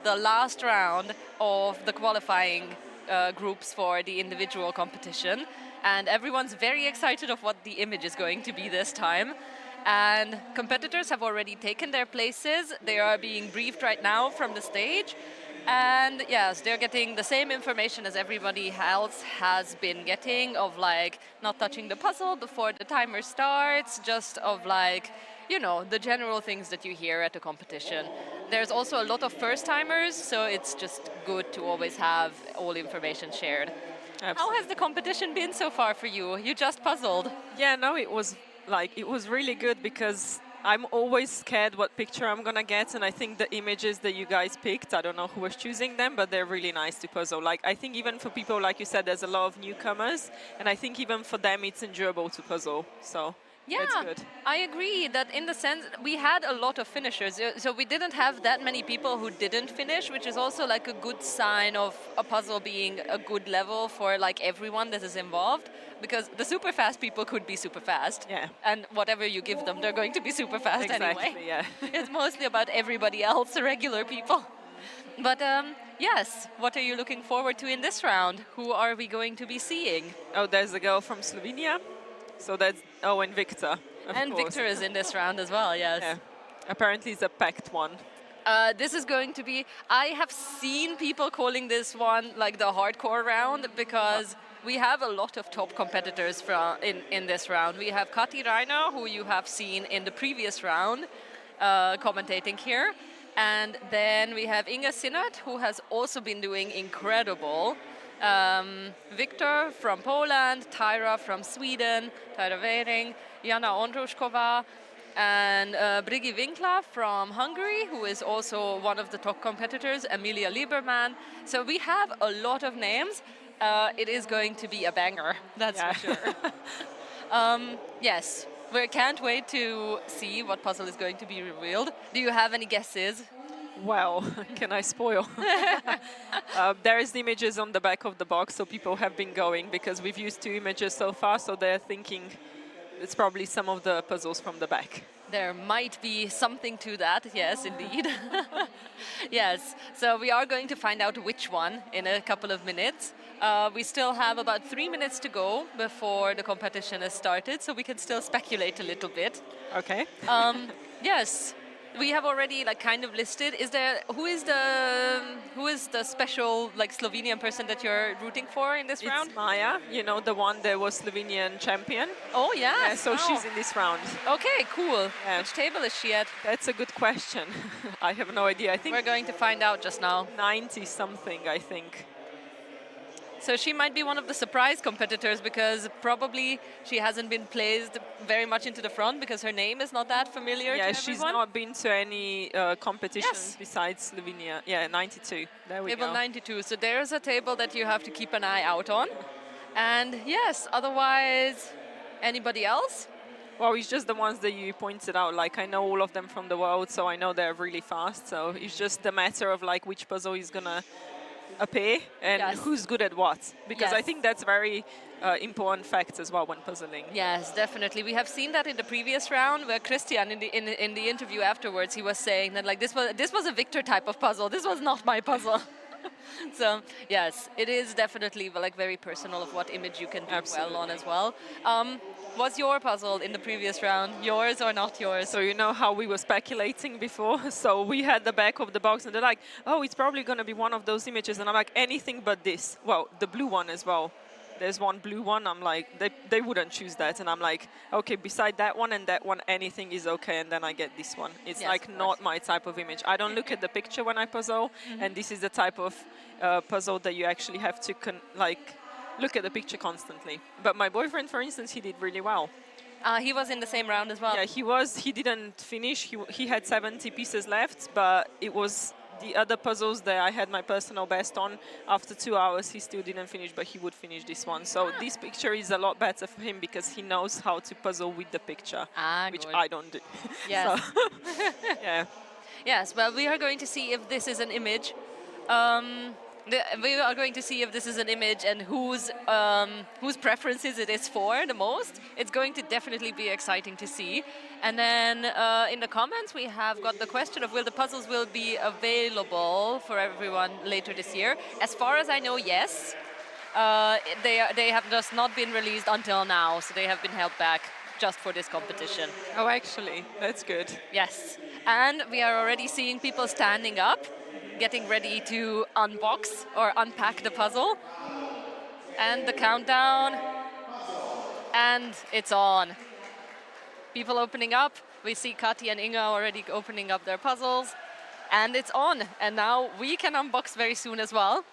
the last round of the qualifying groups for the individual competition, and everyone's very excited of what the image is going to be this time. And competitors have already taken their places. They are being briefed right now from the stage. And yes, they're getting the same information as everybody else has been getting, of like not touching the puzzle before the timer starts, just of like, you know, the general things that you hear at a competition. There's also a lot of first timers, so it's just good to always have all information shared. How has the competition been so far for you? You just puzzled. Yeah, no, it was really good because I'm always scared what picture I'm gonna get, and I think the images that you guys picked, I don't know who was choosing them, but they're really nice to puzzle. Like, I think even for people, like you said, there's a lot of newcomers, and I think even for them it's enjoyable to puzzle. So Yeah, it's good. I agree that in the sense we had a lot of finishers, so we didn't have that many people who didn't finish, which is also like a good sign of a puzzle being a good level for like everyone that is involved, because the super fast people could be super fast, Yeah. and whatever you give them, they're going to be super fast Exactly, anyway. yeah. It's mostly about everybody else, the regular people. But yes, what are you looking forward to in this round? Who are we going to be seeing? Oh, there's a girl from Slovenia. So that's, oh, and Victor, of And course. Victor is in this round as well, yes. Yeah. Apparently it's a packed one. This is going to be, I have seen people calling this one like the hardcore round, because we have a lot of top competitors in this round. We have Kati Reiner, who you have seen in the previous round, commentating here. And then we have Inga Sinnert, who has also been doing incredible. Victor from Poland, Tyra from Sweden, Tyra Wering, Jana Ondrushkova, and Brigi Winkler from Hungary, who is also one of the top competitors, Emilia Lieberman. So we have a lot of names. It is going to be a banger, that's for sure. Yes, we can't wait to see what puzzle is going to be revealed. Do you have any guesses? Well, can I spoil? There is the images on the back of the box, so people have been going because we've used 2 images so far, so they're thinking it's probably some of the puzzles from the back. There might be something to that, yes, indeed. Yes, so we are going to find out which one in a couple of minutes. We still have about 3 minutes to go before the competition has started, so we can still speculate a little bit. Okay. Yes, we have already like kind of listed. Who is the special like Slovenian person that you're rooting for in this round? It's Maya, you know, the one that was Slovenian champion. Oh yeah. Yeah, so she's in this round. Okay, cool. Yeah. Which table is she at? That's a good question. I have no idea. I think We're going to find out just now. 90 something, I think. So she might be one of the surprise competitors, because probably she hasn't been placed very much into the front because her name is not that familiar to Yeah, everyone. she's not been to any competitions Yes. besides Slovenia. Yeah, 92. There we Table go. 92. So there's a table that you have to keep an eye out on. And yes, otherwise, anybody else? Well, it's just the ones that you pointed out. Like, I know all of them from the world, so I know they're really fast. So it's just a matter of like which puzzle is gonna appear and Yes. who's good at what. Because I Yes. think that's very important fact as well when puzzling. Yes, definitely. We have seen that in the previous round, where Christian, in the interview afterwards, he was saying that like this was a Victor type of puzzle. This was not my puzzle. So yes, it is definitely like very personal of what image you can do well on as well. Was your puzzle in the previous round yours or not yours? So you know how we were speculating before? So we had the back of the box and they're like, oh, it's probably going to be one of those images. And I'm like, anything but this. Well, the blue one as well. There's one blue one. I'm like, they wouldn't choose that. And I'm like, okay, beside that one and that one, anything is okay. And then I get this one. It's Yes, like not my type of image. I don't look at the picture when I puzzle. And this is the type of puzzle that you actually have to look at the picture constantly. But my boyfriend, for instance, he did really well. He was in the same round as well. Yeah, he was. He didn't finish. He had 70 pieces left, but it was the other puzzles that I had my personal best on. After 2 hours, he still didn't finish, but he would finish this one. So this picture is a lot better for him because he knows how to puzzle with the picture, which good. I don't do. Yes. So, yeah. Yes, well, we are going to see if this is an image. We are going to see if this is an image and whose preferences it is for the most. It's going to definitely be exciting to see. And then in the comments we have got the question of will the puzzles will be available for everyone later this year. As far as I know, yes. They have just not been released until now, so they have been held back just for this competition. Oh, actually, that's good. Yes, and we are already seeing people standing up, getting ready to unbox or unpack the puzzle. And the countdown, and it's on. People opening up. We see Kati and Inga already opening up their puzzles, and it's on. And now we can unbox very soon as well.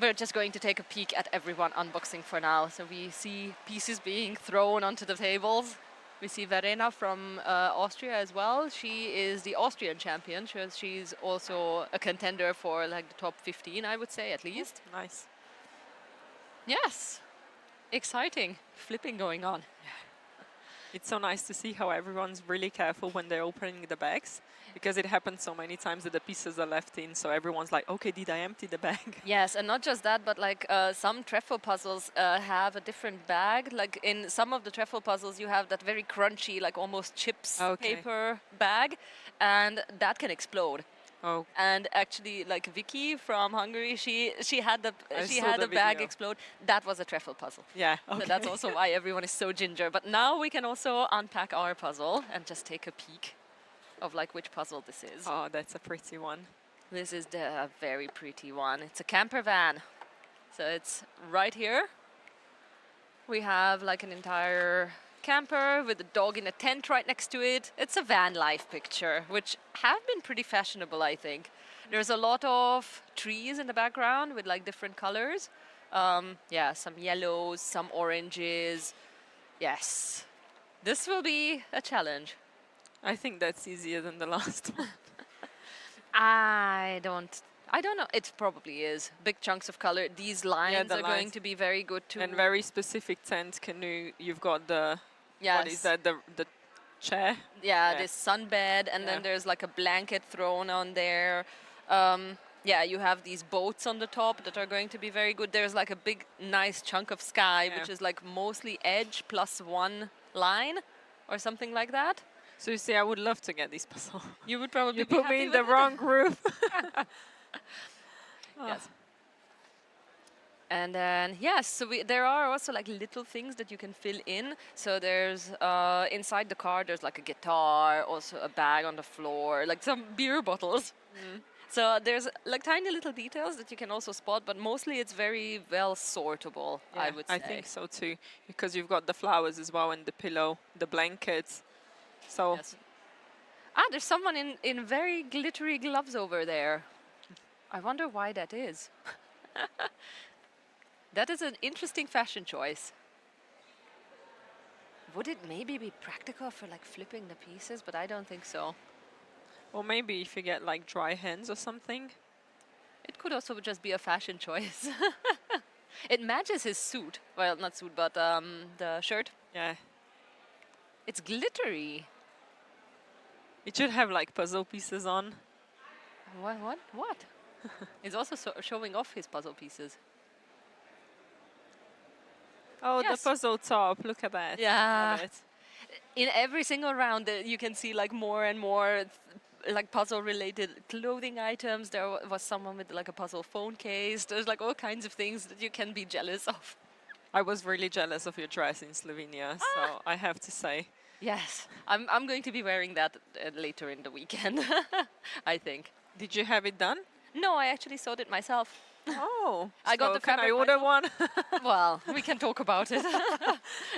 We're just going to take a peek at everyone unboxing for now. So we see pieces being thrown onto the tables. We see Verena from Austria as well. She is the Austrian champion. She's also a contender for like the top 15, I would say, at least. Nice. Yes, exciting flipping going on. It's so nice to see how everyone's really careful when they're opening the bags, because it happens so many times that the pieces are left in, so everyone's like, okay, did I empty the bag? Yes, and not just that, but like some trefoil puzzles have a different bag. Like in some of the trefoil puzzles, you have that very crunchy, like almost chips paper bag, and that can explode. Oh. And actually, like Vicky from Hungary, she had the bag video. explode. That was a trefoil puzzle. Yeah. Okay. So that's also why everyone is so ginger. But now we can also unpack our puzzle and just take a peek of like which puzzle this is. Oh, that's a pretty one. This is the very pretty one. It's a camper van. So it's right here. We have like an entire camper with a dog in a tent right next to it. It's a van life picture, which have been pretty fashionable, I think. There's a lot of trees in the background with like different colors. Yeah, some yellows, some oranges. Yes, this will be a challenge. I think that's easier than the last one. I don't know. It probably is. Big chunks of color. These lines are going to be very good too. And very specific tent canoe. You've got the, yes. what is that, the chair? Yeah, this sunbed, and then there's like a blanket thrown on there. Yeah, you have these boats on the top that are going to be very good. There's like a big, nice chunk of sky, which is like mostly edge plus one line or something like that. So you see, I would love to get this puzzle. You would probably You put me in the wrong group. Yes. And then, yes, so there are also like little things that you can fill in. So there's, inside the car, there's like a guitar, also a bag on the floor, like some beer bottles. So there's like tiny little details that you can also spot, but mostly it's very well sortable, I would say. I think so too, because you've got the flowers as well and the pillow, the blankets. So. Yes. There's someone in very glittery gloves over there. I wonder why that is. That is an interesting fashion choice. Would it maybe be practical for like flipping the pieces? But I don't think so. Or maybe if you get like dry hands or something. It could also just be a fashion choice. It matches his suit. Well, not suit, but the shirt. Yeah. It's glittery. It should have like puzzle pieces on. What? He's also showing off his puzzle pieces. Oh, Yes. the puzzle top. Look at that. Yeah. Love it. In every single round, you can see like more and more like puzzle-related clothing items. There was someone with like a puzzle phone case. There's like all kinds of things that you can be jealous of. I was really jealous of your dress in Slovenia, so I have to say. Yes, I'm going to be wearing that later in the weekend, I think. Did you have it done? No, I actually sewed it myself. Oh, I got the can I fabric order one? Well, we can talk about it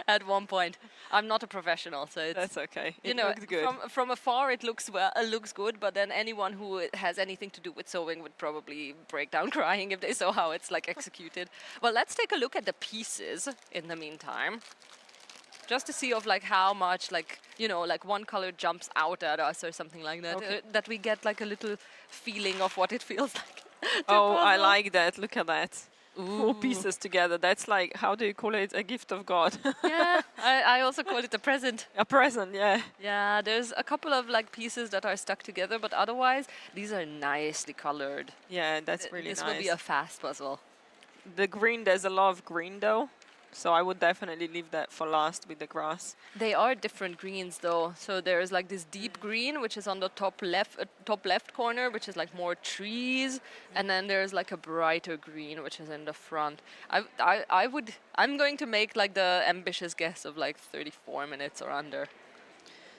at one point. I'm not a professional, so it's, That's okay. you It know, looked good. from afar it looks looks good, but then anyone who has anything to do with sewing would probably break down crying if they saw how it's like executed. Well, let's take a look at the pieces in the meantime, just to see of like how much like, you know, like one color jumps out at us or something like that, Okay. that we get like a little feeling of what it feels like. to Oh, I puzzle. like that. Look at that. 4 pieces together. That's like, how do you call it? A gift of God. Yeah, I also call it a present. A present, yeah. Yeah, there's a couple of like pieces that are stuck together, but otherwise these are nicely colored. Yeah, that's really This nice. will be a fast puzzle. The green, there's a lot of green though. So I would definitely leave that for last with the grass. They are different greens though. So there's like this deep green, which is on the top left corner, which is like more trees, and then there's like a brighter green, which is in the front. I'm going to make like the ambitious guess of like 34 minutes or under.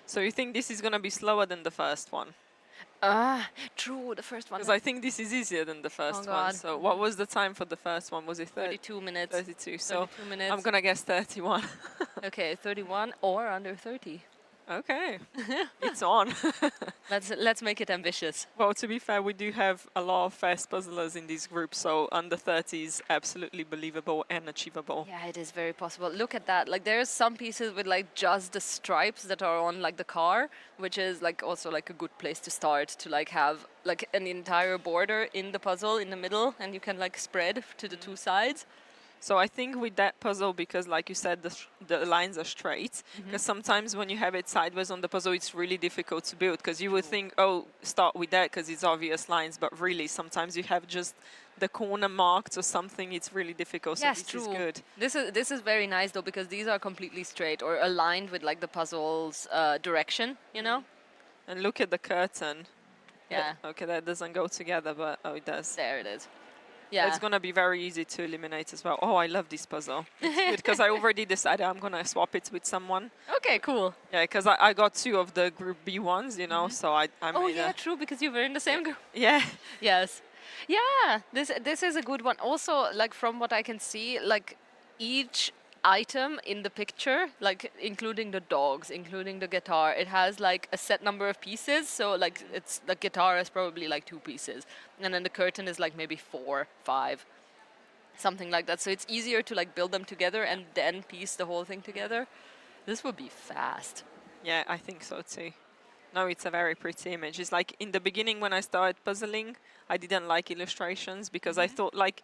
So you think this is going to be slower than the first one? Ah, true. The first one. Because I think this is easier than the first one. God. So what was the time for the first one? Was it 32 minutes. 32. So 32 minutes. I'm going to guess 31. Okay, 31 or under 30. Okay, it's on. Let's make it ambitious. Well, to be fair, we do have a lot of fast puzzlers in this group, so under 30 is absolutely believable and achievable. Yeah, it is very possible. Look at that. Like there's some pieces with like just the stripes that are on like the car, which is like also like a good place to start to like have like an entire border in the puzzle in the middle, and you can like spread to the two sides. So I think with that puzzle, because like you said, the lines are straight, because sometimes when you have it sideways on the puzzle, it's really difficult to build, because you would think, oh, start with that because it's obvious lines, but really sometimes you have just the corner marked or something. It's really difficult. So Yes, this true. is good. This is very nice though, because these are completely straight or aligned with like the puzzle's direction, you know? And look at the curtain. Yeah. Okay, that doesn't go together, but oh, it does. There it is. Yeah. It's going to be very easy to eliminate as well. Oh, I love this puzzle. It's good because I already decided I'm going to swap it with someone. Okay, cool. Yeah, because I got 2 of the group B ones, you know, so I Oh made yeah, true, because you were in the same group. Yeah. Yes. Yeah, this is a good one. Also, like from what I can see, like each item in the picture, like including the dogs, including the guitar, it has like a set number of pieces. So like it's the guitar is probably like 2 pieces, and then the curtain is like maybe 4, 5, something like that. So it's easier to like build them together and then piece the whole thing together. This would be fast. Yeah, I think so too. No, it's a very pretty image. It's like in the beginning when I started puzzling, I didn't like illustrations because I thought like,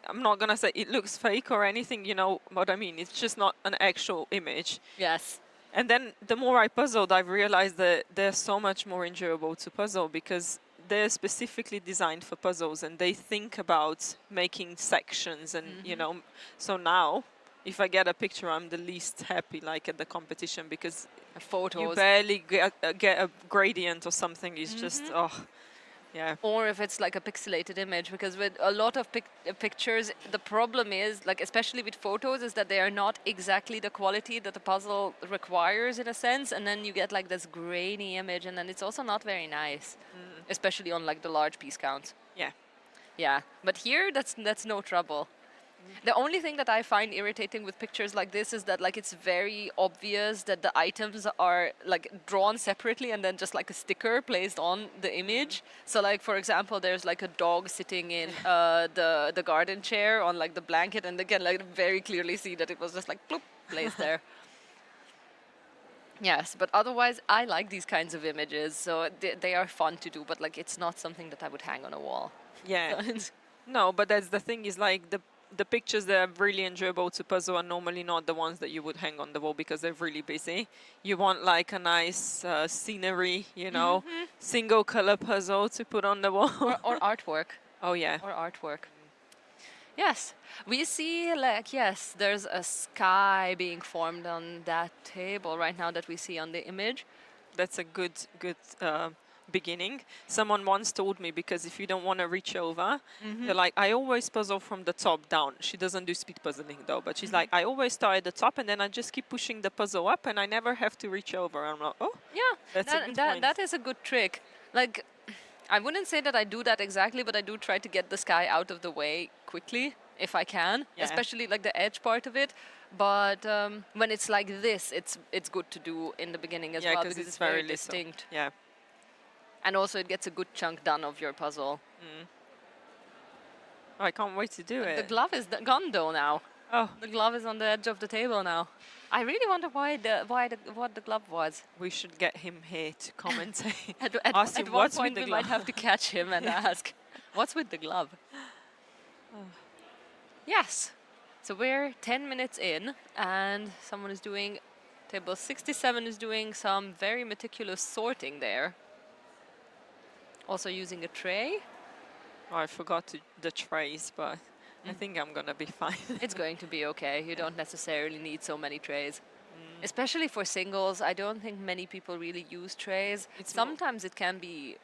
I'm not gonna say it looks fake or anything, you know what I mean? It's just not an actual image. Yes. And then the more I puzzled, I've realized that they're so much more enjoyable to puzzle because they're specifically designed for puzzles and they think about making sections and, you know, so now if I get a picture, I'm the least happy like at the competition because Photos. you barely get a gradient or something. It's just, oh, yeah. Or if it's like a pixelated image, because with a lot of pictures, the problem is, like especially with photos, is that they are not exactly the quality that the puzzle requires in a sense, and then you get like this grainy image, and then it's also not very nice, especially on like the large piece counts. Yeah. Yeah, but here that's no trouble. The only thing that I find irritating with pictures like this is that like it's very obvious that the items are like drawn separately and then just like a sticker placed on the image. So like for example, there's like a dog sitting in the garden chair on like the blanket, and again like very clearly see that it was just like bloop placed there. Yes, but otherwise I like these kinds of images, so they are fun to do, but like it's not something that I would hang on a wall. Yeah. No, but that's the thing is like the pictures that are really enjoyable to puzzle are normally not the ones that you would hang on the wall because they're really busy. You want like a nice scenery, you know, single color puzzle to put on the wall. Or artwork. Oh yeah. Or artwork. Yes, we see like, yes, there's a sky being formed on that table right now that we see on the image. That's a good beginning. Someone once told me, because if you don't want to reach over, they're like, I always puzzle from the top down. She doesn't do speed puzzling though, but she's like, I always start at the top and then I just keep pushing the puzzle up and I never have to reach over. I'm like, oh, Yeah, that's a good point. that is a good trick. Like, I wouldn't say that I do that exactly, but I do try to get the sky out of the way quickly if I can, Yeah. especially like the edge part of it. But when it's like this, it's good to do in the beginning as Yeah, well, 'cause because it's it's very very little. distinct. Yeah. And also it gets a good chunk done of your puzzle. Oh, I can't wait to do The it. glove is gone though now. Oh, The glove is on the edge of the table now. I really wonder what the glove was. we should get him here to commentate. At Ask him one what's point with the we might glove. have to catch him and ask, what's with the glove? Yes. So we're 10 minutes in, and someone is doing, table 67 is doing some very meticulous sorting there. Also using a tray. Oh, I forgot the trays, but I think I'm gonna be fine. It's going to be okay. You don't necessarily need so many trays. Especially for singles, I don't think many people really use trays. It's more- Sometimes it can be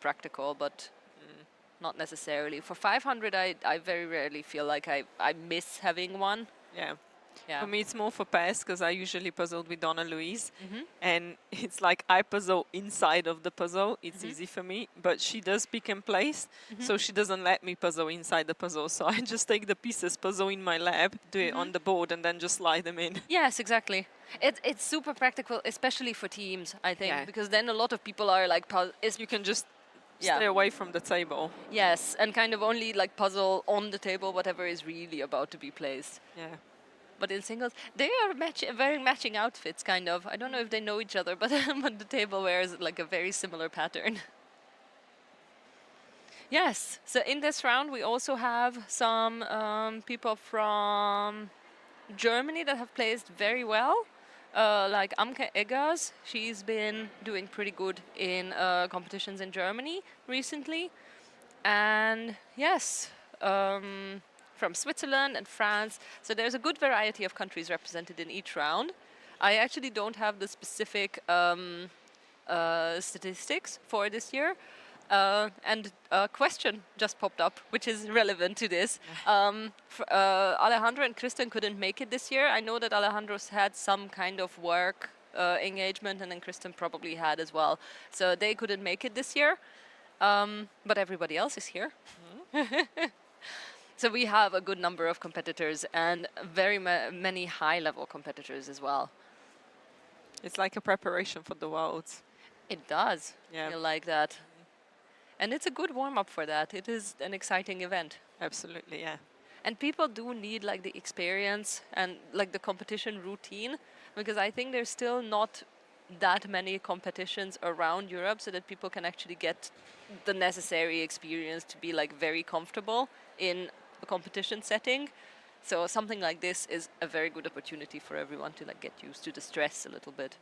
practical, but not necessarily. For 500, I very rarely feel like I miss having one. Yeah. Yeah. For me, it's more for pairs because I usually puzzled with Donna Louise, Mm-hmm. and it's like I puzzle inside of the puzzle. It's easy for me, but she does pick and place, so she doesn't let me puzzle inside the puzzle. So I just take the pieces, puzzle in my lab, do it on the board, and then just slide them in. Yes, exactly. It's super practical, especially for teams, I think, Yeah. because then a lot of people are like, You can just Yeah. stay away from the table. yes, and kind of only like puzzle on the table whatever is really about to be placed. Yeah. But in singles, they are wearing matching outfits, kind of. I don't know if they know each other, but, but the table wears like a very similar pattern. Yes, so in this round we also have some people from Germany that have placed very well. Like Amke Eggers, she's been doing pretty good in competitions in Germany recently. And yes, from Switzerland and France. So there's a good variety of countries represented in each round. I actually don't have the specific statistics for this year. And a question just popped up, which is relevant to this. Alejandro and Kristen couldn't make it this year. I know that Alejandro's had some kind of work engagement, and then Kristen probably had as well. So they couldn't make it this year. But everybody else is here. So we have a good number of competitors and very many high-level competitors as well. It's like a preparation for the Worlds. It does Yeah. feel like that. And it's a good warm-up for that. It is an exciting event. Absolutely, yeah. And people do need like the experience and like the competition routine, because I think there's still not that many competitions around Europe so that people can actually get the necessary experience to be like very comfortable in a competition setting. So something like this is a very good opportunity for everyone to like get used to the stress a little bit.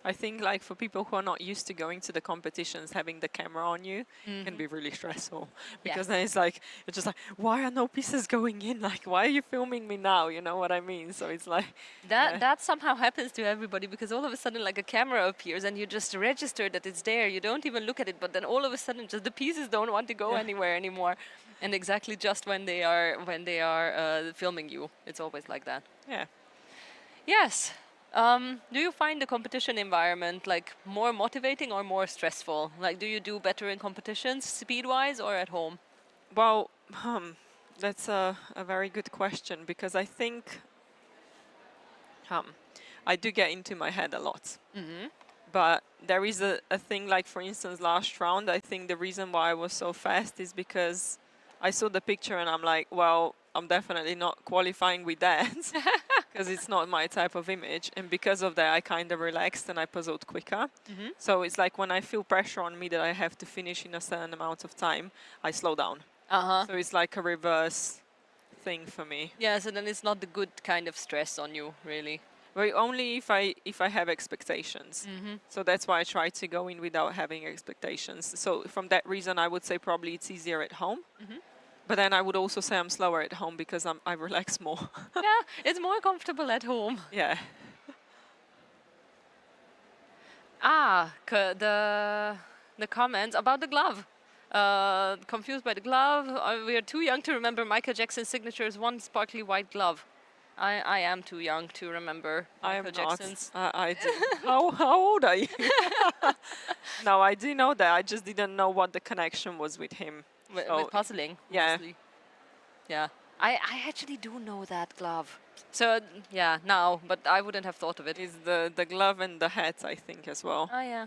I think like for people who are not used to going to the competitions, having the camera on you can be really stressful, because then it's like you're just like, why are no pieces going in? Like, why are you filming me now? You know what I mean? So it's like That somehow happens to everybody, because all of a sudden like a camera appears and you just register that it's there. You don't even look at it, but then all of a sudden just the pieces don't want to go anywhere anymore. And exactly just when they are filming you, it's always like that. yeah. Yes. Do you find the competition environment like more motivating or more stressful? Like, do you do better in competitions speed-wise or at home? Well, that's a very good question, because I think I do get into my head a lot. But there is a thing, like for instance, last round, I think the reason why I was so fast is because I saw the picture and I'm like, well, I'm definitely not qualifying with that because it's not my type of image. And because of that, I kind of relaxed and I puzzled quicker. So it's like when I feel pressure on me that I have to finish in a certain amount of time, I slow down. So it's like a reverse thing for me. Yeah, so then it's not the good kind of stress on you, really. Well, only if I have expectations. So that's why I try to go in without having expectations. So from that reason, I would say probably it's easier at home. But then I would also say I'm slower at home because I relax more. Yeah, it's more comfortable at home. Yeah. The comments about the glove. Confused by the glove. We are too young to remember Michael Jackson's signature's one sparkly white glove. I am too young to remember I am Michael not. Jackson's. I do. How old are you? No, I do know that. I just didn't know what the connection was with him. With So, puzzling, yeah. mostly. Yeah. I actually do know that glove. So, yeah, now, but I wouldn't have thought of it. Is the glove and the hat, I think, as well. Oh, yeah.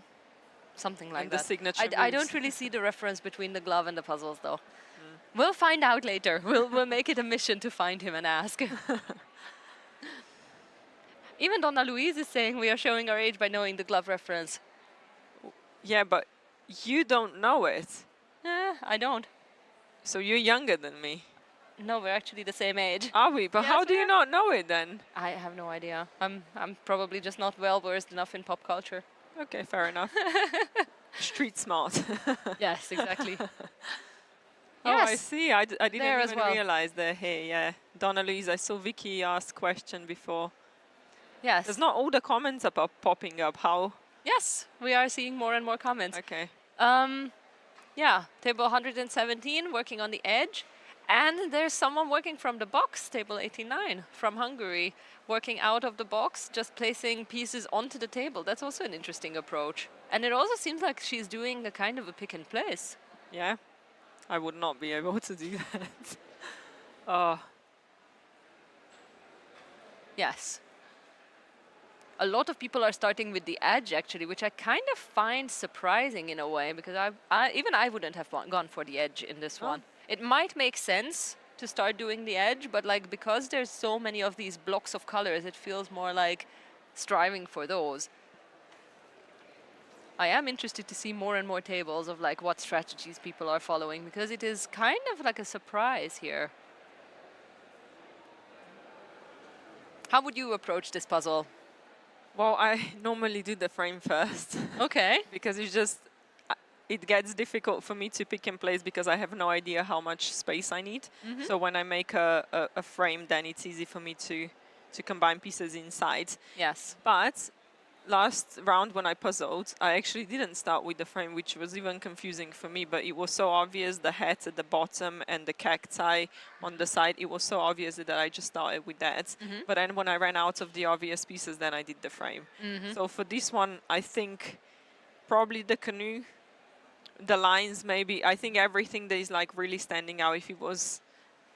Something like And the that. signature I moves. don't really see the reference between the glove and the puzzles, though. We'll find out later. We'll make it a mission to find him and ask. Even Donna Louise is saying we are showing our age by knowing the glove reference. Yeah, but you don't know it. I don't. So you're younger than me. No, we're actually the same age. Are we? But Yes, how do we you are. not know it then? I have no idea. I'm probably just not well versed enough in pop culture. Okay, fair enough. Street smart. Yes, exactly. Oh, I Yes, see. I didn't there as even well. realize they're here. Yeah. Donna Louise, I saw Vicky ask question before. Yes. There's not all the comments are popping up. How? Yes, we are seeing more and more comments. Okay. Yeah, table 117 working on the edge. And there's someone working from the box, table 89 from Hungary, working out of the box, just placing pieces onto the table. That's also an interesting approach. And it also seems like she's doing a kind of a pick and place. Yeah. I would not be able to do that. Oh, Yes. A lot of people are starting with the edge actually, which I kind of find surprising in a way because even I wouldn't have gone for the edge in this Oh. one. It might make sense to start doing the edge, but like because there's so many of these blocks of colors, it feels more like striving for those. I am interested to see more and more tables of like what strategies people are following because it is kind of like a surprise here. How would you approach this puzzle? well, I normally do the frame first Okay. because it's just it gets difficult for me to pick and place because I have no idea how much space I need. So when I make a frame, then it's easy for me to combine pieces inside. Yes. But last round when I puzzled, I actually didn't start with the frame, which was even confusing for me, but it was so obvious, the hat at the bottom and the cacti on the side, it was so obvious that I just started with that. But then when I ran out of the obvious pieces, then I did the frame. So for this one, I think probably the canoe, the lines maybe, I think everything that is like really standing out, if it was,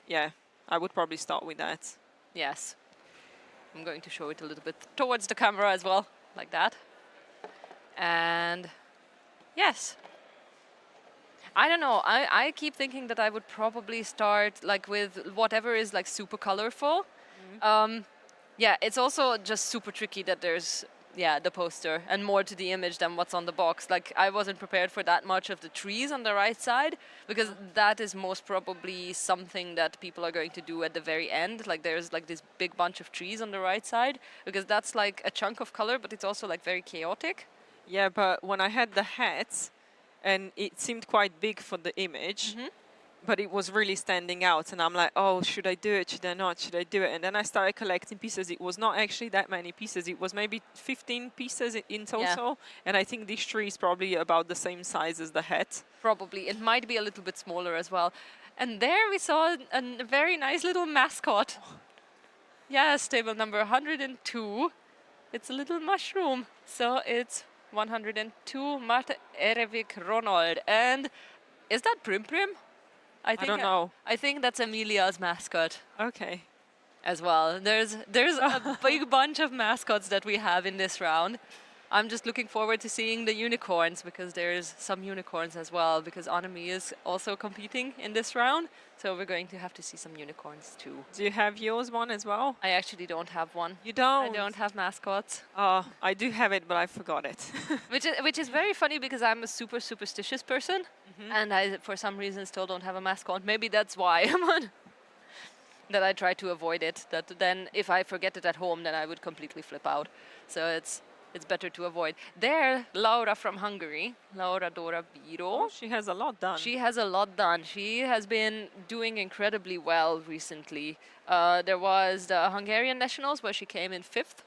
yeah, I would probably start with that. Yes. I'm going to show it a little bit towards the camera as well, like that. And yes. I don't know. I keep thinking that I would probably start like with whatever is like super colorful. Yeah, it's also just super tricky that there's the poster and more to the image than what's on the box. Like I wasn't prepared for that much of the trees on the right side because that is most probably something that people are going to do at the very end. Like there's like this big bunch of trees on the right side because that's like a chunk of color, but it's also like very chaotic. Yeah, but when I had the hats, and it seemed quite big for the image, but it was really standing out. And I'm like, oh, should I do it? Should I not? Should I do it? And then I started collecting pieces. It was not actually that many pieces. It was maybe 15 pieces in total. And I think this tree is probably about the same size as the hat. Probably. It might be a little bit smaller as well. And there we saw a very nice little mascot. Yes, table number 102. It's a little mushroom. So it's 102 Marte Erevik Ronald. And is that Prim Prim? I don't know. I think that's Emilia's mascot Okay. as well. There's a big bunch of mascots that we have in this round. I'm just looking forward to seeing the unicorns because there's some unicorns as well because Anami is also competing in this round. So we're going to have to see some unicorns too. Do you have yours one as well? I actually don't have one. You don't? I don't have mascots. Oh, I do have it, but I forgot it. Which is very funny because I'm a super superstitious person and I for some reason still don't have a mascot. Maybe that's why that I try to avoid it. That then if I forget it at home then I would completely flip out. So it's better to avoid. There, Laura from Hungary, Laura Dora Biro. Oh, she has a lot done. She has a lot done. She has been doing incredibly well recently. There was the Hungarian Nationals where she came in 5th.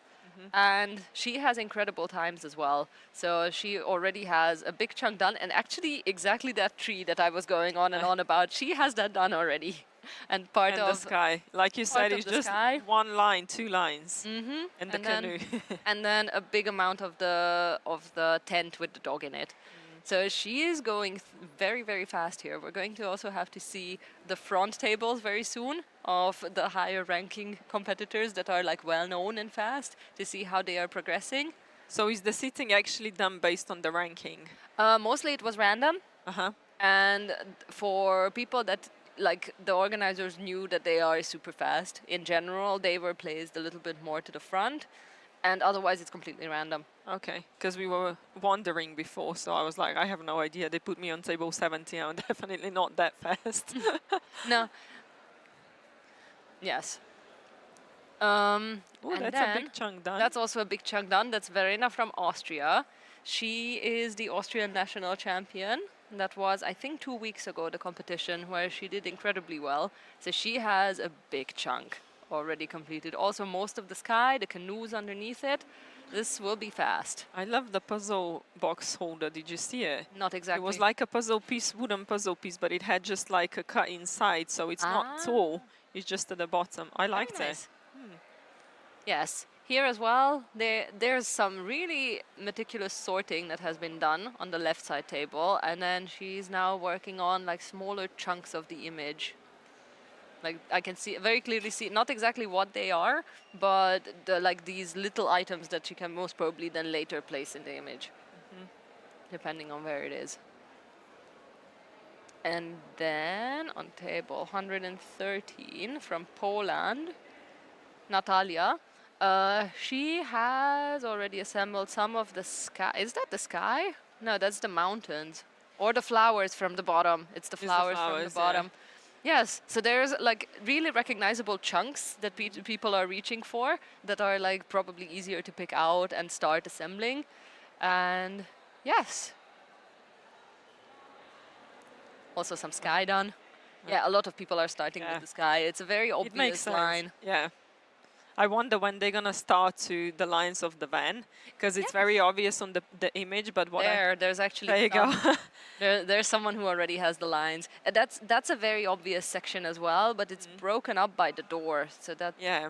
And she has incredible times as well. So she already has a big chunk done. And actually, exactly that tree that I was going on and on about, she has that done already. And part and of the sky, like you said, of it's the just sky. one line, 2 lines, and the canoe. and then a big amount of the tent with the dog in it. So she is going very, very fast here. We're going to also have to see the front tables very soon of the higher ranking competitors that are like well known and fast to see how they are progressing. So is the seating actually done based on the ranking? Mostly it was random. And for people that like the organizers knew that they are super fast. In general, they were placed a little bit more to the front, and otherwise it's completely random. Okay, because we were wandering before, so I was like, I have no idea. They put me on table 70, I'm definitely not that fast. No. Yes. Oh, And that's a then big chunk done. that's also a big chunk done. That's Verena from Austria. She is the Austrian national champion. That was, I think, 2 weeks ago, the competition where she did incredibly well. So she has a big chunk already completed. Also, most of the sky, the canoes underneath it. This will be fast. I love the puzzle box holder. Did you see it? Not It was exactly. like a puzzle piece, wooden puzzle piece, but it had just like a cut inside, so it's not Ah, tall. It's just at the bottom. I very liked it. nice. Yes, here as well, there's some really meticulous sorting that has been done on the left side table, and then she's now working on like smaller chunks of the image. Like I can see very clearly see not exactly what they are, but like these little items that you can most probably then later place in the image, depending on where it is. And then on table 113 from Poland, Natalia. She has already assembled some of the sky. Is that the sky? No, that's the mountains. Or the flowers from the bottom. It's the It's the flowers from the flowers, yeah. bottom. Yes, so there's like really recognizable chunks that people are reaching for that are like probably easier to pick out and start assembling. And yes. Also some sky done. Yeah, a lot of people are starting Yeah. with the sky. It's a very It makes obvious sense. line. Yeah. I wonder when they're gonna start to the lines of the van, because it's very obvious on the image. But what There's actually there you go. there's someone who already has the lines. And that's a very obvious section as well, but it's broken up by the door, so Yeah.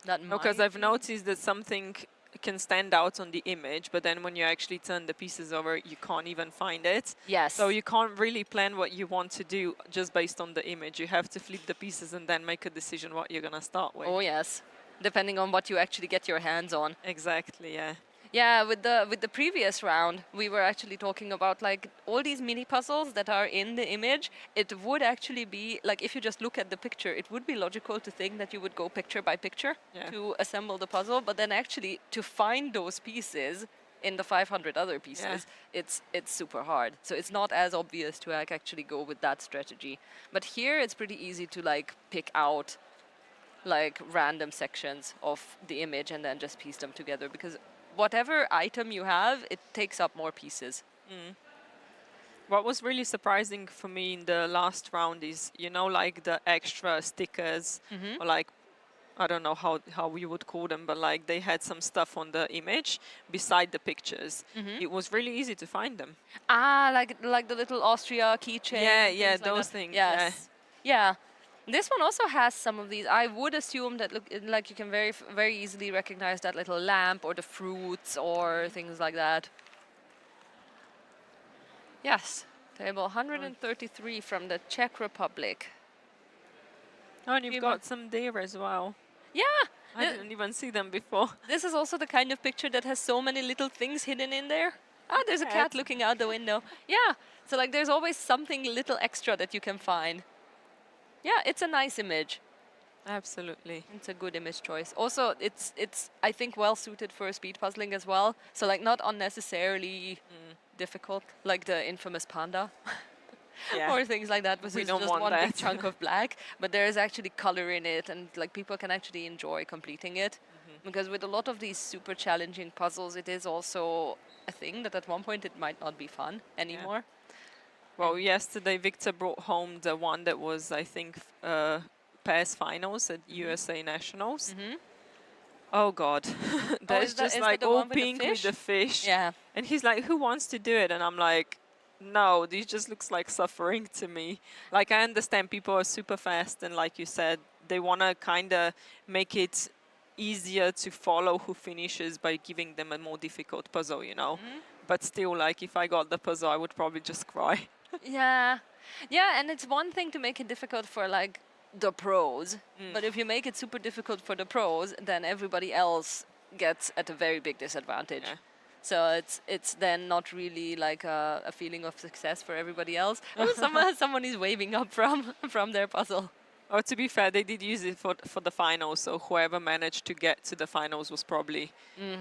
that Because might I've noticed that something can stand out on the image, but then when you actually turn the pieces over, you can't even find it. Yes. So you can't really plan what you want to do just based on the image. You have to flip the pieces and then make a decision what you're gonna start with. Oh yes, depending on what you actually get your hands on. Exactly. Yeah. Yeah, with the previous round, we were actually talking about like all these mini puzzles that are in the image. It would actually be like if you just look at the picture, it would be logical to think that you would go picture by picture Yeah. to assemble the puzzle, but then actually to find those pieces in the 500 other pieces, it's super hard. So it's not as obvious to like actually go with that strategy. But here it's pretty easy to like pick out like random sections of the image and then just piece them together because whatever item you have, it takes up more pieces. What was really surprising for me in the last round is, you know, like the extra stickers or like, I don't know how you would call them, but like they had some stuff on the image beside the pictures. It was really easy to find them. Ah, like the little Austria keychain. Yeah, things yeah, like those that. things, Yes. Yeah. This one also has some of these. I would assume that like you can very easily recognize that little lamp or the fruits or things like that. Yes. Table 133 from the Czech Republic. Oh, and you've Few more. got some there as well. Yeah. I didn't even see them before. This is also the kind of picture that has so many little things hidden in there. Ah, there's a Cat. cat looking out the window. Yeah. So like there's always something little extra that you can find. Yeah, it's a nice image. Absolutely. It's a good image choice. Also, it's I think well suited for speed puzzling as well. So like not unnecessarily difficult, like the infamous panda. Yeah. Or things like that, which We is don't just want one big that. chunk of black. But there is actually color in it, and like people can actually enjoy completing it. Because with a lot of these super challenging puzzles, it is also a thing that at one point it might not be fun anymore. Well, yesterday Victor brought home the one that was, I think, pairs finals at USA Nationals. Oh God, there's is that- just is that like the all one with the pink with the fish. Yeah. And he's like, "Who wants to do it?" And I'm like, "No, this just looks like suffering to me." Like I understand people are super fast, and like you said, they wanna kind of make it easier to follow who finishes by giving them a more difficult puzzle, you know. But still, like if I got the puzzle, I would probably just cry. Yeah. Yeah, and it's one thing to make it difficult for like the pros, but if you make it super difficult for the pros, then everybody else gets at a very big disadvantage. Yeah. So it's then not really like a feeling of success for everybody else. Oh, someone is waving up from their puzzle. Oh, to be fair, they did use it for the finals, so whoever managed to get to the finals was probably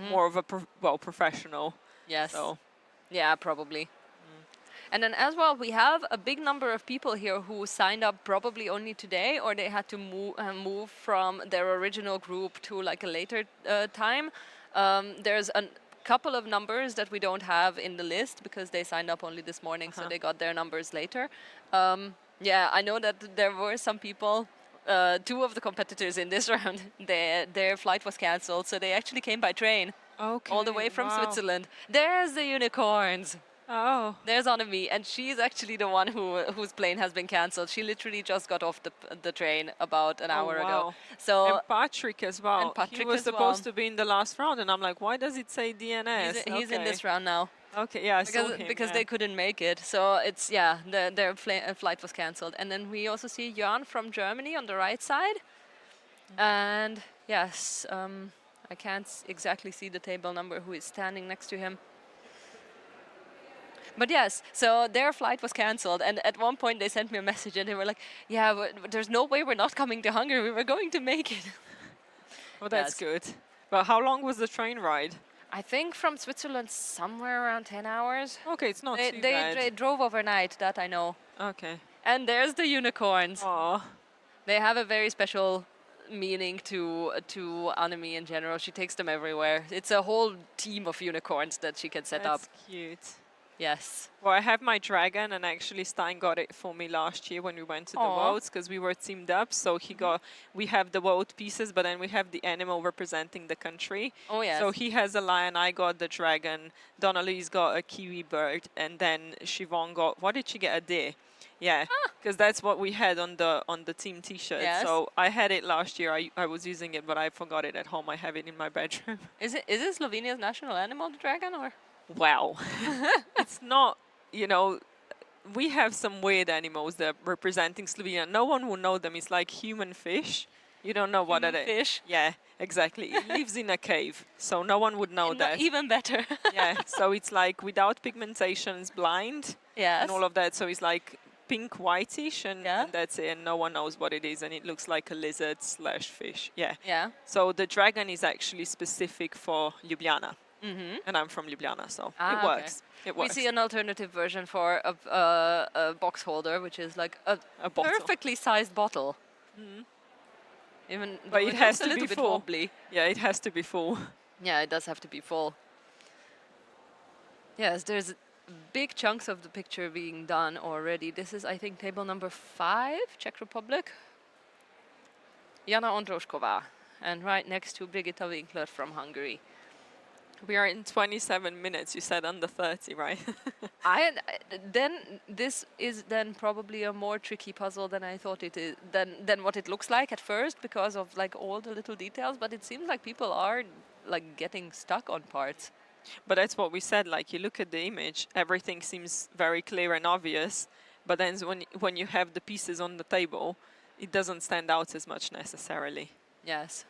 more of a professional. Yes. So Yeah, probably. And then as well, we have a big number of people here who signed up probably only today, or they had to move from their original group to like a later time. There's a couple of numbers that we don't have in the list because they signed up only this morning, so they got their numbers later. Yeah, I know that there were some people. Two of the competitors in this round, their flight was cancelled, so they actually came by train Okay. all the way from wow. Switzerland. There's the unicorns. Oh. There's Annemie, and she's actually the one whose plane has been cancelled. She literally just got off the train about an hour ago. wow. So And Patrick as well. and Patrick he was as well. supposed to be in the last round, and I'm like, why does it say DNS? he's in Okay. this round now Okay, yeah, I saw him, because yeah. they couldn't make it. So it's their flight was cancelled. And then we also see Jan from Germany on the right side. And yes, I can't exactly see the table number who is standing next to him. But yes, so their flight was cancelled, and at one point they sent me a message, and they were like, "Yeah, there's no way we're not coming to Hungary. We were going to make it." Well, that's Yes. good. But how long was the train ride? I think from Switzerland somewhere around 10 hours. Okay, it's not They, too they, bad. they drove overnight, that I know. Okay. And there's the unicorns. Oh, They have a very special meaning to Annemie in general. She takes them everywhere. It's a whole team of unicorns that she can set that's up. cute. Yes. Well, I have my dragon, and actually Stein got it for me last year when we went to the Aw. votes because we were teamed up. So we have the vote pieces, but then we have the animal representing the country. Oh yes. So he has a lion, I got the dragon, Donnelly's got a kiwi bird, and then Siobhan got, what did she get, a deer? Yeah, because that's what we had on the team T-shirt. Yes. So I had it last year. I was using it, but I forgot it at home. I have it in my bedroom. Is it Slovenia's national animal, the dragon, or? Wow. It's not, we have some weird animals that are representing Slovenia. No one will know them. It's like human fish. You don't know what Human it is. fish. Yeah, exactly. It lives in a cave, so no one would know Not that. even better. Yeah, so it's like without pigmentations, blind, Yes. and all of that. So it's like pink whitish, and, Yeah. and that's it. And no one knows what it is, and it looks like a lizard/fish. Yeah. Yeah. So the dragon is actually specific for Ljubljana. Mm-hmm. And I'm from Ljubljana, so it Ah, works. It We works. see an alternative version for a box holder, which is like a A bottle. perfectly sized bottle. Even But though it looks has a to little be bit full. wobbly. Yeah, it has to be full. Yeah, it does have to be full. Yes, there's big chunks of the picture being done already. This is, I think, table number 5, Czech Republic. Jana Ondrošková, and right next to Brigitta Winkler from Hungary. We are in 27 minutes. You said under 30, right? Then this is then probably a more tricky puzzle than I thought it is than what it looks like at first because of like all the little details. But it seems like people are like getting stuck on parts. But that's what we said. Like, you look at the image, everything seems very clear and obvious. But then when you have the pieces on the table, it doesn't stand out as much necessarily. Yes.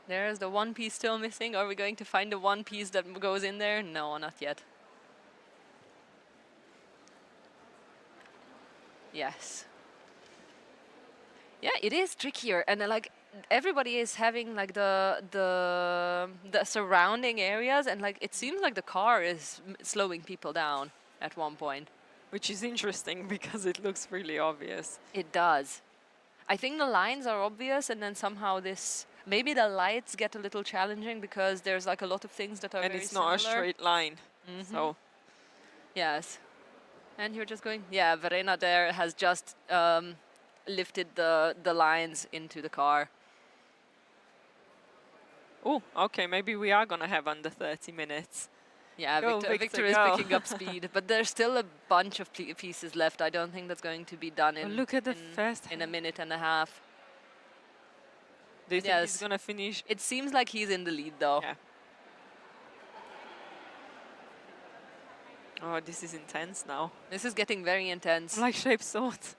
There's the one piece still missing. Are we going to find the one piece that goes in there? No, not yet. Yes. Yeah, it is trickier, and like everybody is having like the surrounding areas, and like it seems like the car is slowing people down at one point. Which is interesting because it looks really obvious. It does. I think the lines are obvious, and then somehow maybe the lights get a little challenging because there's like a lot of things that are And very it's not a similar. straight line. So Yes. And you're just going, yeah, Verena there has just lifted the lines into the car. oh, okay, maybe we are gonna have under 30 minutes. Yeah, Go, Victor Victor, is go. picking up speed, but there's still a bunch of pieces left. I don't think that's going to be done in, look at the in, first in a minute and a half. Do you think Yes. he's gonna finish? It seems like he's in the lead, though. Yeah. Oh, this is intense now. This is getting very intense. I like shape sort.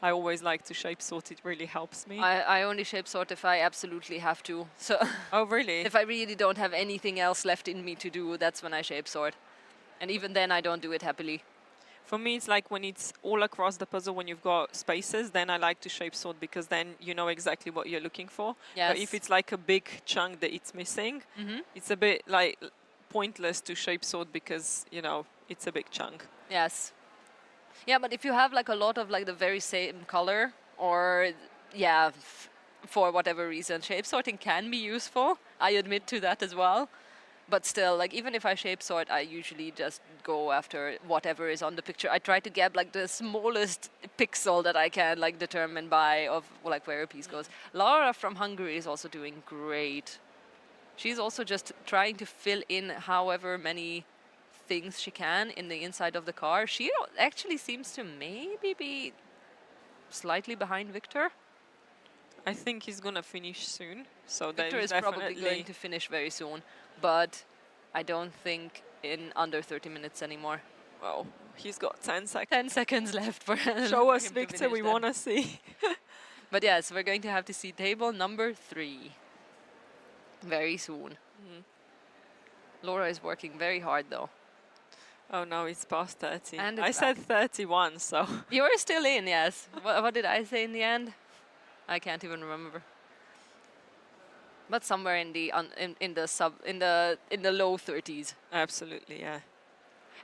I always like to shape sort. It really helps me. I only shape sort if I absolutely have to. So Oh, really? if I really don't have anything else left in me to do, that's when I shape sort. And even then, I don't do it happily. For me, it's like when it's all across the puzzle, when you've got spaces, then I like to shape sort because then you know exactly what you're looking for. But if Yes. it's like a big chunk that it's missing, it's a bit like pointless to shape sort because, it's a big chunk. Yes. Yeah, but if you have like a lot of like the very same color, or yeah, for whatever reason, shape sorting can be useful. I admit to that as well. But still, like even if I shape sort, I usually just go after whatever is on the picture. I try to get like the smallest pixel that I can like determine by of like where a piece goes. Laura from Hungary is also doing great. She's also just trying to fill in however many things she can in the inside of the car. She actually seems to maybe be slightly behind Victor. I think he's gonna finish soon. So Victor there's is probably definitely going to finish very soon, but I don't think in under 30 minutes anymore. well, he's got 10 seconds. 10 seconds left for Show for us, him to Victor. finish We that. wanna see. But yes, we're going to have to see table number 3 very soon. Laura is working very hard though. Oh no, it's past 30. And I it's said 31, so You're still in, yes. What did I say in the end? I can't even remember. But somewhere in the in the low 30s. absolutely, yeah.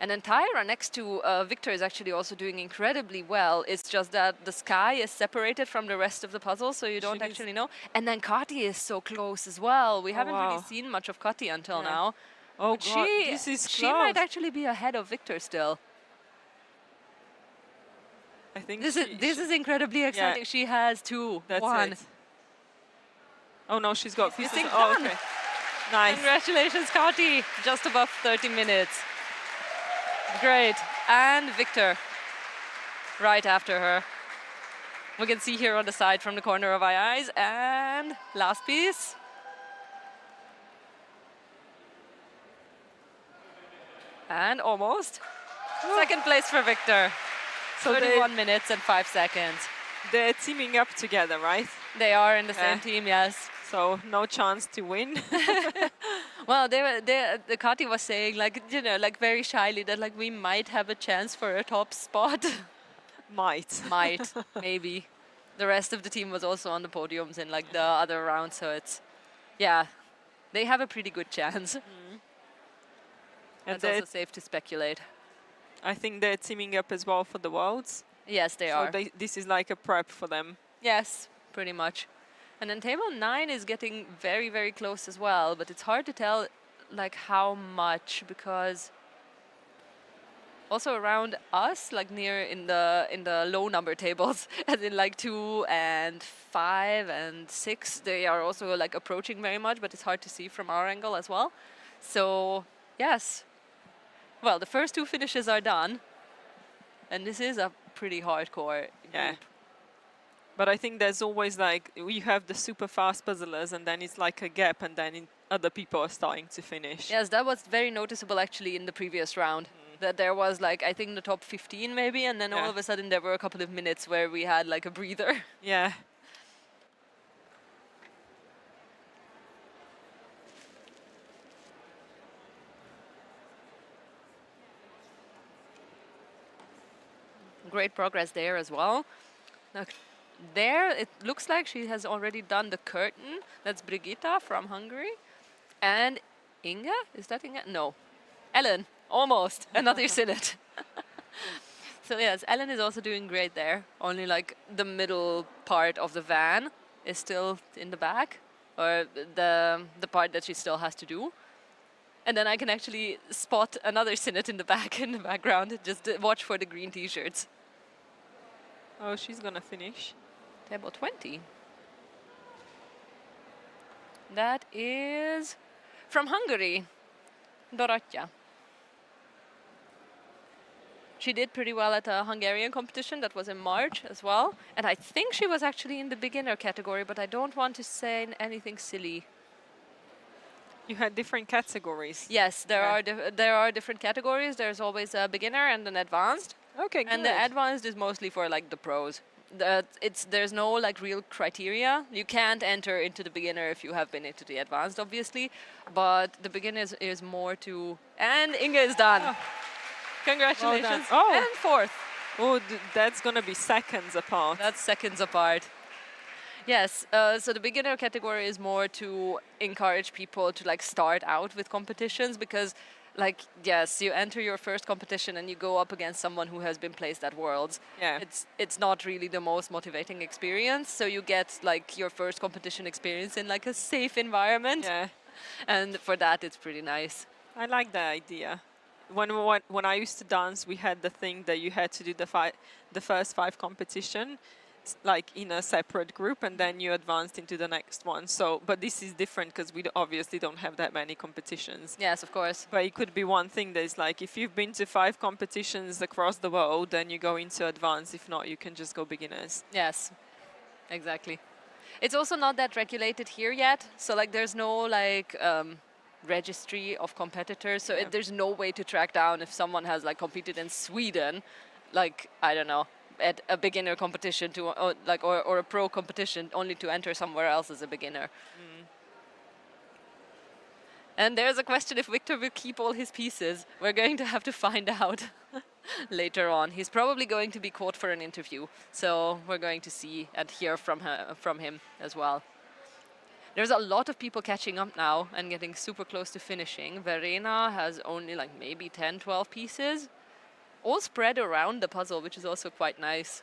And then Tyra next to Victor is actually also doing incredibly well. It's just that the sky is separated from the rest of the puzzle, so you don't She is- actually know. And then Kati is so close as well. We haven't really wow. seen much of Kati until Yeah. now. Oh But god, this is she might close. actually be ahead of Victor still. I think This she- is incredibly exciting. She has 2. That's 1. it. Oh no, she's got pieces. think Oh, done. okay. Nice. Congratulations, Kati. Just above 30 minutes. Great. And Victor right after her. We can see here on the side from the corner of our eyes. And last piece. And almost. Second place for Victor. So 31 minutes and 5 seconds. they're teaming up together, right? They are in the Yeah. same team, yes. So no chance to win. Well, the Kati was saying, like, you know, like very shyly that like we might have a chance for a top spot. Might. Might, maybe. The rest of the team was also on the podiums in like the other round, so it's, yeah, they have a pretty good chance. And It's also they- safe to speculate. I think they're teaming up as well for the Worlds. Yes, they So are. this is like a prep for them. Yes, pretty much. And then table 9 is getting very, very close as well, but it's hard to tell like how much, because also around us, like near in the low number tables, as in like 2 and 5 and 6, they are also like approaching very much, but it's hard to see from our angle as well. So yes, well, the first 2 finishes are done, and this is a pretty hardcore Yeah. group. But I think there's always like, you have the super fast puzzlers and then it's like a gap and then other people are starting to finish. Yes, that was very noticeable actually in the previous round. That there was like, I think the top 15 maybe, and then all Yeah. of a sudden there were a couple of minutes where we had like a breather. Yeah. Great progress there as well. Look, there it looks like she has already done the curtain. That's Brigitta from Hungary. And Inga? Is that Inga? No. Ellen, almost. Another Synod. So yes, Ellen is also doing great there. Only like the middle part of the van is still in the back, or the part that she still has to do. And then I can actually spot another Synod in the back, in the background. Just watch for the green t-shirts. Oh, she's gonna finish. Table 20. That is from Hungary, Dorottya. She did pretty well at a Hungarian competition that was in March as well. And I think she was actually in the beginner category, but I don't want to say anything silly. You had different categories. Yes, Yeah. there are different categories. There's always a beginner and an advanced. Okay, good. And the advanced is mostly for like the pros. There's no like real criteria. You can't enter into the beginner if you have been into the advanced, obviously. But the beginner is more to. And Inga is done. Congratulations. Oh. And 4th. Oh, that's gonna be seconds apart. That's seconds apart. Yes. So the beginner category is more to encourage people to like start out with competitions, because like, yes, you enter your first competition and you go up against someone who has been placed at Worlds. Yeah. It's not really the most motivating experience. So you get like your first competition experience in like a safe environment, Yeah. and for that it's pretty nice. I like that idea. When I used to dance, we had the thing that you had to do the first 5 competition, like in a separate group, and then you advanced into the next one. So, but this is different because we obviously don't have that many competitions. Yes, of course. But it could be one thing that is like, if you've been to 5 competitions across the world, then you go into advanced. If not, you can just go beginners. Yes, exactly. It's also not that regulated here yet. So like there's no like registry of competitors. So Yeah. there's no way to track down if someone has like competed in Sweden, like, I don't know, at a beginner competition to or a pro competition only to enter somewhere else as a beginner. And there's a question if Victor will keep all his pieces. We're going to have to find out later on. He's probably going to be called for an interview. So we're going to see and hear from him as well. There's a lot of people catching up now and getting super close to finishing. Verena has only like maybe 10, 12 pieces, all spread around the puzzle, which is also quite nice.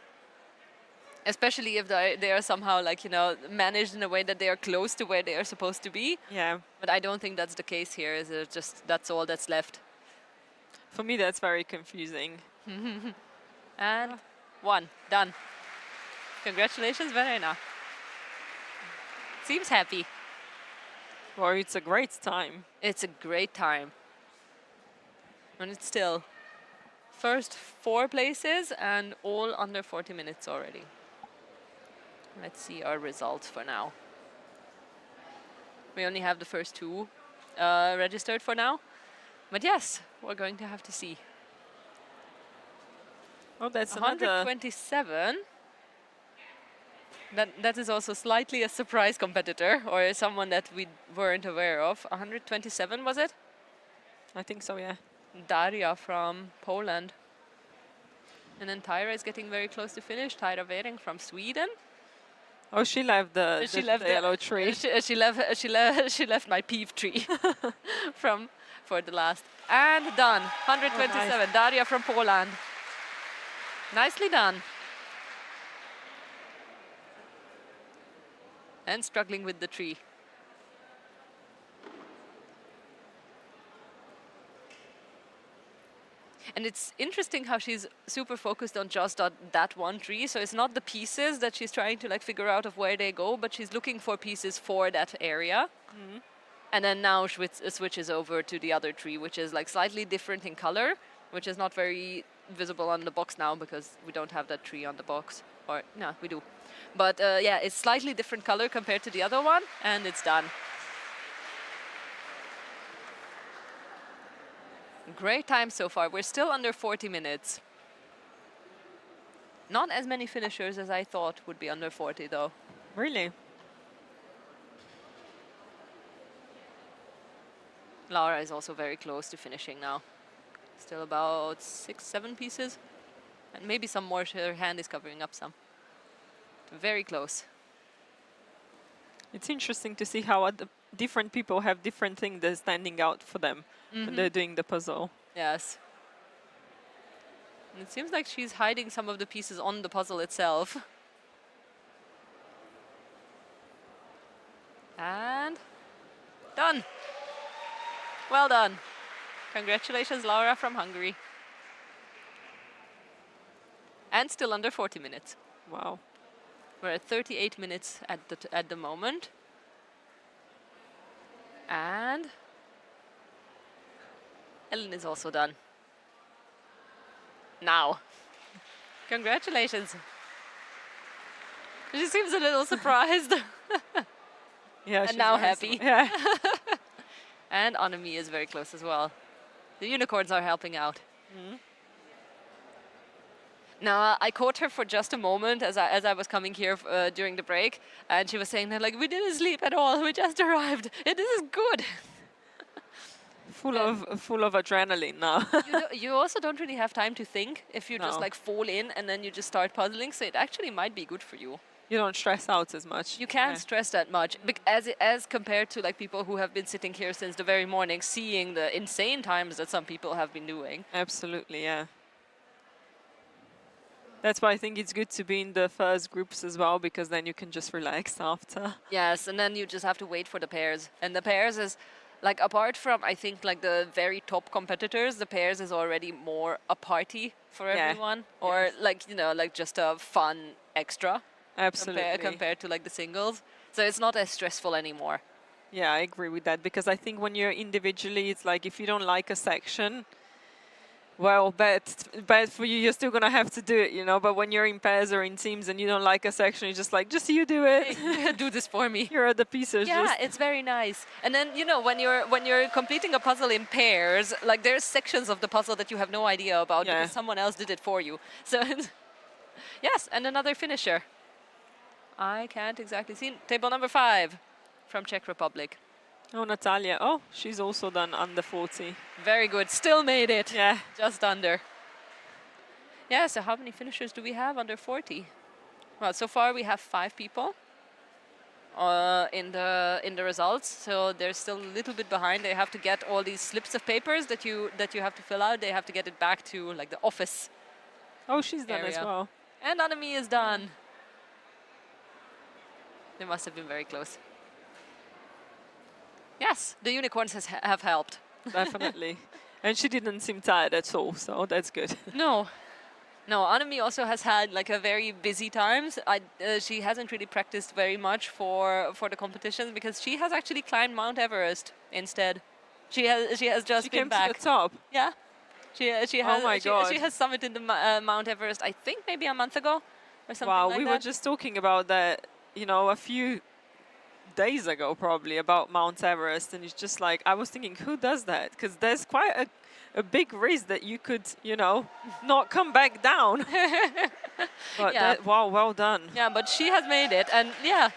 Especially if they are somehow like, you know, managed in a way that they are close to where they are supposed to be. Yeah. But I don't think that's the case here. Is it just that's all that's left? For me, that's very confusing. And 1, done. Congratulations, Verena. Seems happy. Well, it's a great time. It's a great time. And it's still first 4 places and all under 40 minutes already. Let's see our results for now. We only have the first 2 registered for now. But yes, we're going to have to see. Oh, that's another. 127. That is also slightly a surprise competitor, or someone that we weren't aware of. 127 was it? I think so, yeah. Daria from Poland. And then Tyra is getting very close to finish. Tyra Wering from Sweden. Oh, she left the yellow tree. She left my peeve tree for the last. And done. 127. Oh, nice. Daria from Poland. Nicely done. And struggling with the tree. And it's interesting how she's super focused on just that one tree. So it's not the pieces that she's trying to like figure out of where they go, but she's looking for pieces for that area. And then now switches over to the other tree, which is like slightly different in color, which is not very visible on the box now because we don't have that tree on the box. Or no, we do. But yeah, it's slightly different color compared to the other one, and it's done. Great time so far. We're still under 40 minutes. Not as many finishers as I thought would be under 40, though. Really? Laura is also very close to finishing now. Still about 6, 7 pieces. And maybe some more. Her hand is covering up some. Very close. It's interesting to see how different people have different things that are standing out for them when they're doing the puzzle. Yes. And it seems like she's hiding some of the pieces on the puzzle itself. And done. Well done. Congratulations, Laura from Hungary. And still under 40 minutes. Wow. We're at 38 minutes at the moment. And Ellen is also done. Now. Congratulations. She seems a little surprised. Yeah, And now happy. Yeah. And Anami is very close as well. The unicorns are helping out. Now, I caught her for just a moment as I was coming here during the break, and she was saying that, like, we didn't sleep at all, we just arrived. This is good. Full of adrenaline now. You also don't really have time to think if you just, No. like, fall in and then you just start puzzling, so it actually might be good for you. You don't stress out as much. You can't Yeah. stress that much as compared to like people who have been sitting here since the very morning, seeing the insane times that some people have been doing. Absolutely, yeah. That's why I think it's good to be in the first groups as well, because then you can just relax after. Yes, and then you just have to wait for the pairs. And the pairs is like, apart from I think like the very top competitors, the pairs is already more a party for Yeah. everyone, or Yes. like, you know, like just a fun extra Absolutely. compared to like the singles. So it's not as stressful anymore. Yeah, I agree with that, because I think when you're individually, it's like if you don't like a section, well, bad for you. You're still gonna have to do it, you know. But when you're in pairs or in teams and you don't like a section, you're just like, just you do it. Hey, do this for me. Here are the pieces. Yeah, Just it's very nice. And then, you know, when you're completing a puzzle in pairs, like there's sections of the puzzle that you have no idea about Yeah. because someone else did it for you. So yes, and another finisher. I can't exactly see. Table number 5 from Czech Republic. oh, Natalia. Oh, she's also done under 40. Very good. Still made it. Yeah. Just under. Yeah, so how many finishers do we have under 40? Well, so far we have 5 people in the results. So they're still a little bit behind. They have to get all these slips of papers that you have to fill out. They have to get it back to like the office. Oh, she's done as Area. well. And Anami is done. They must have been very close. Yes, the unicorns have helped. Definitely. And she didn't seem tired at all, so that's good. No. No, Anami also has had like a very busy times. She hasn't really practiced very much for the competitions because she has actually climbed Mount Everest instead. She has just She been came back. to the top. Yeah. She has Oh my God. she has summited the Mount Everest, I think maybe a month ago or something Wow, like we that. were just talking about that, you know, a few days ago probably, about Mount Everest, and it's just like, I was thinking, who does that? Because there's quite a big risk that you could, you know, not come back down. But Yeah. wow, well done. Yeah, but she has made it, and yeah,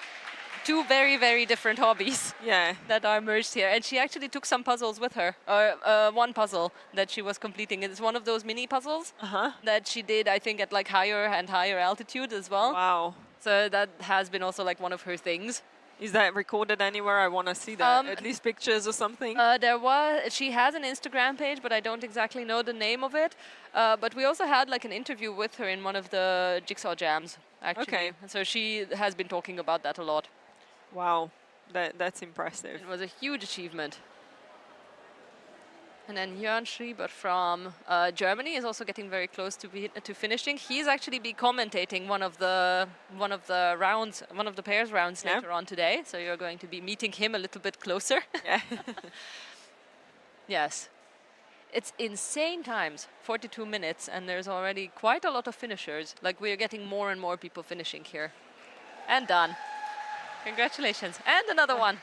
2 very, very different hobbies Yeah. that are merged here. And she actually took some puzzles with her, or one puzzle that she was completing. It's one of those mini puzzles Uh-huh. that she did, I think, at like higher and higher altitude as well. Wow. So that has been also like one of her things. Is that recorded anywhere? I want to see that. Um, At least pictures or something. She has an Instagram page, but I don't exactly know the name of it. But we also had like an interview with her in one of the Jigsaw jams, actually. Okay. So she has been talking about that a lot. Wow. That's impressive. It was a huge achievement. And then Jörn Schreiber from Germany is also getting very close to finishing. He's actually be commentating one of the rounds, one of the pairs rounds Yeah. later on today. So you're going to be meeting him a little bit closer. Yeah. Yes. It's insane times, 42 minutes, and there's already quite a lot of finishers. Like, we're getting more and more people finishing here. And done. Congratulations. And another one.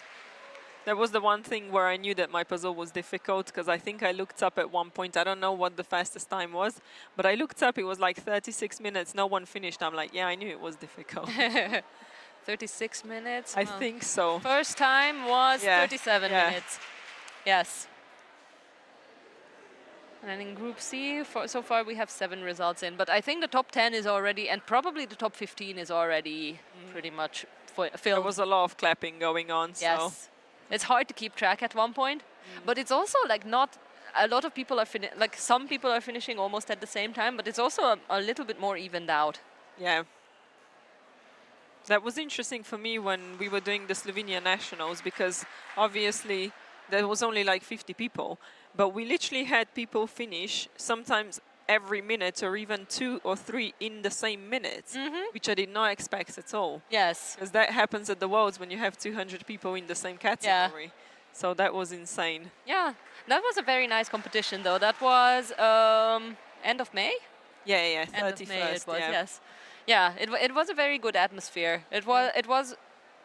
That was the one thing where I knew that my puzzle was difficult, because I think I looked up at one point, I don't know what the fastest time was, but I looked up, it was like 36 minutes, no one finished. I'm like, yeah, I knew it was difficult. 36 minutes. I Wow. think so. First time was Yeah, 37 yeah. minutes. Yes. And then in Group C, so far we have 7 results in. But I think the top 10 is already, and probably the top 15 is already pretty much There filled. was a lot of clapping going on, so Yes. It's hard to keep track at one point. But it's also like not, a lot of people are, like some people are finishing almost at the same time, but it's also a little bit more evened out. yeah. That was interesting for me when we were doing the Slovenia Nationals, because obviously there was only like 50 people, but we literally had people finish sometimes every minute, or even 2 or 3 in the same minute, which I did not expect at all. Yes. Because that happens at the Worlds when you have 200 people in the same category. So that was insane. Yeah, that was a very nice competition, though. That was end of May. Yeah, yeah, End of 31st. May it was. Yeah. Yes. Yeah, it was a very good atmosphere. It was.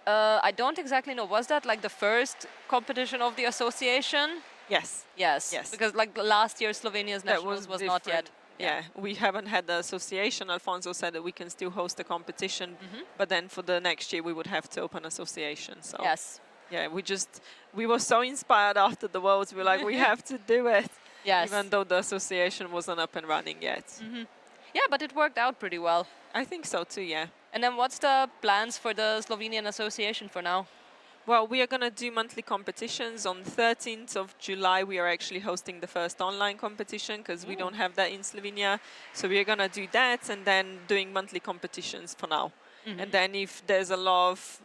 I don't exactly know. Was that like the first competition of the association? Yes. Yes. Yes. Because like the last year Slovenia's That nationals was not yet. different. Yeah, we haven't had the association. Alfonso said that we can still host the competition, but then for the next year we would have to open association. So Yes. yeah, we were so inspired after the Worlds. We were like, we have to do it. Yes. Even though the association wasn't up and running yet. Yeah, but it worked out pretty well. I think so too, yeah. And then what's the plans for the Slovenian Association for now? Well, we are going to do monthly competitions. On 13th of July, we are actually hosting the first online competition because we don't have that in Slovenia. So we are going to do that and then doing monthly competitions for now. And then if there's a lot of,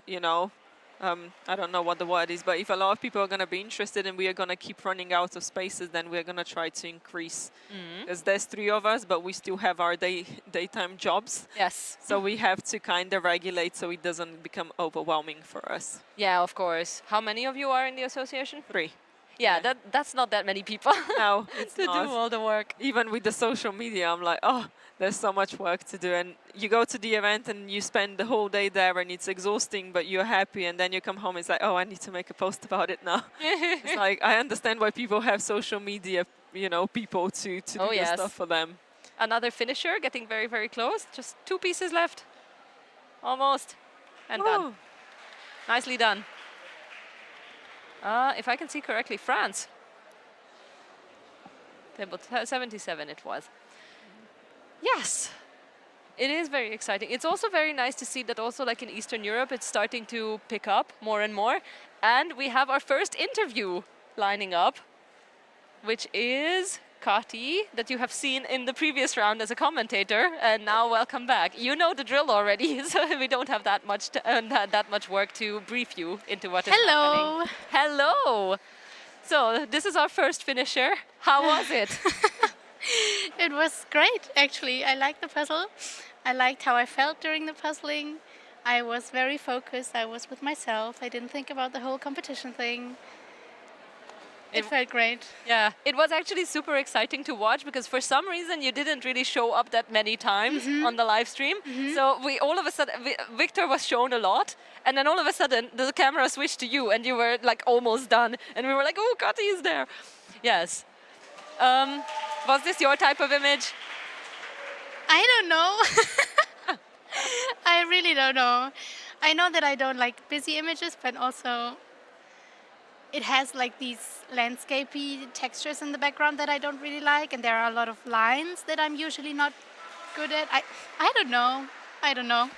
I don't know what the word is, but if a lot of people are going to be interested and we are going to keep running out of spaces, then we're going to try to increase. Because there's 3 of us, but we still have our daytime jobs. Yes. So we have to kind of regulate so it doesn't become overwhelming for us. Yeah, of course. How many of you are in the association? 3. Yeah, that's not that many people No, it's to not. do all the work. Even with the social media, I'm like, oh, there's so much work to do. And you go to the event and you spend the whole day there and it's exhausting, but you're happy. And then you come home, it's like, oh, I need to make a post about it now. It's like, I understand why people have social media, people to do the stuff for them. Another finisher, getting very, very close. Just 2 pieces left. Almost. And done. Nicely done. If I can see correctly, France. Table 77 it was. Yes. It is very exciting. It's also very nice to see that also like in Eastern Europe, it's starting to pick up more and more. And we have our first interview lining up, which is Kati, that you have seen in the previous round as a commentator, and now welcome back. You know the drill already, so we don't have that much work to brief you into what is happening. Hello. So this is our first finisher. How was it? It was great, actually. I liked the puzzle. I liked how I felt during the puzzling. I was very focused. I was with myself. I didn't think about the whole competition thing. It felt great. Yeah, it was actually super exciting to watch because for some reason you didn't really show up that many times on the live stream. So we all of a sudden, Victor was shown a lot, and then all of a sudden the camera switched to you and you were like almost done. And we were like, oh, Kati is there. Yes. Was this your type of image? I don't know. I really don't know. I know that I don't like busy images, but also it has like these landscapey textures in the background that I don't really like, and there are a lot of lines that I'm usually not good at. I don't know. I don't know.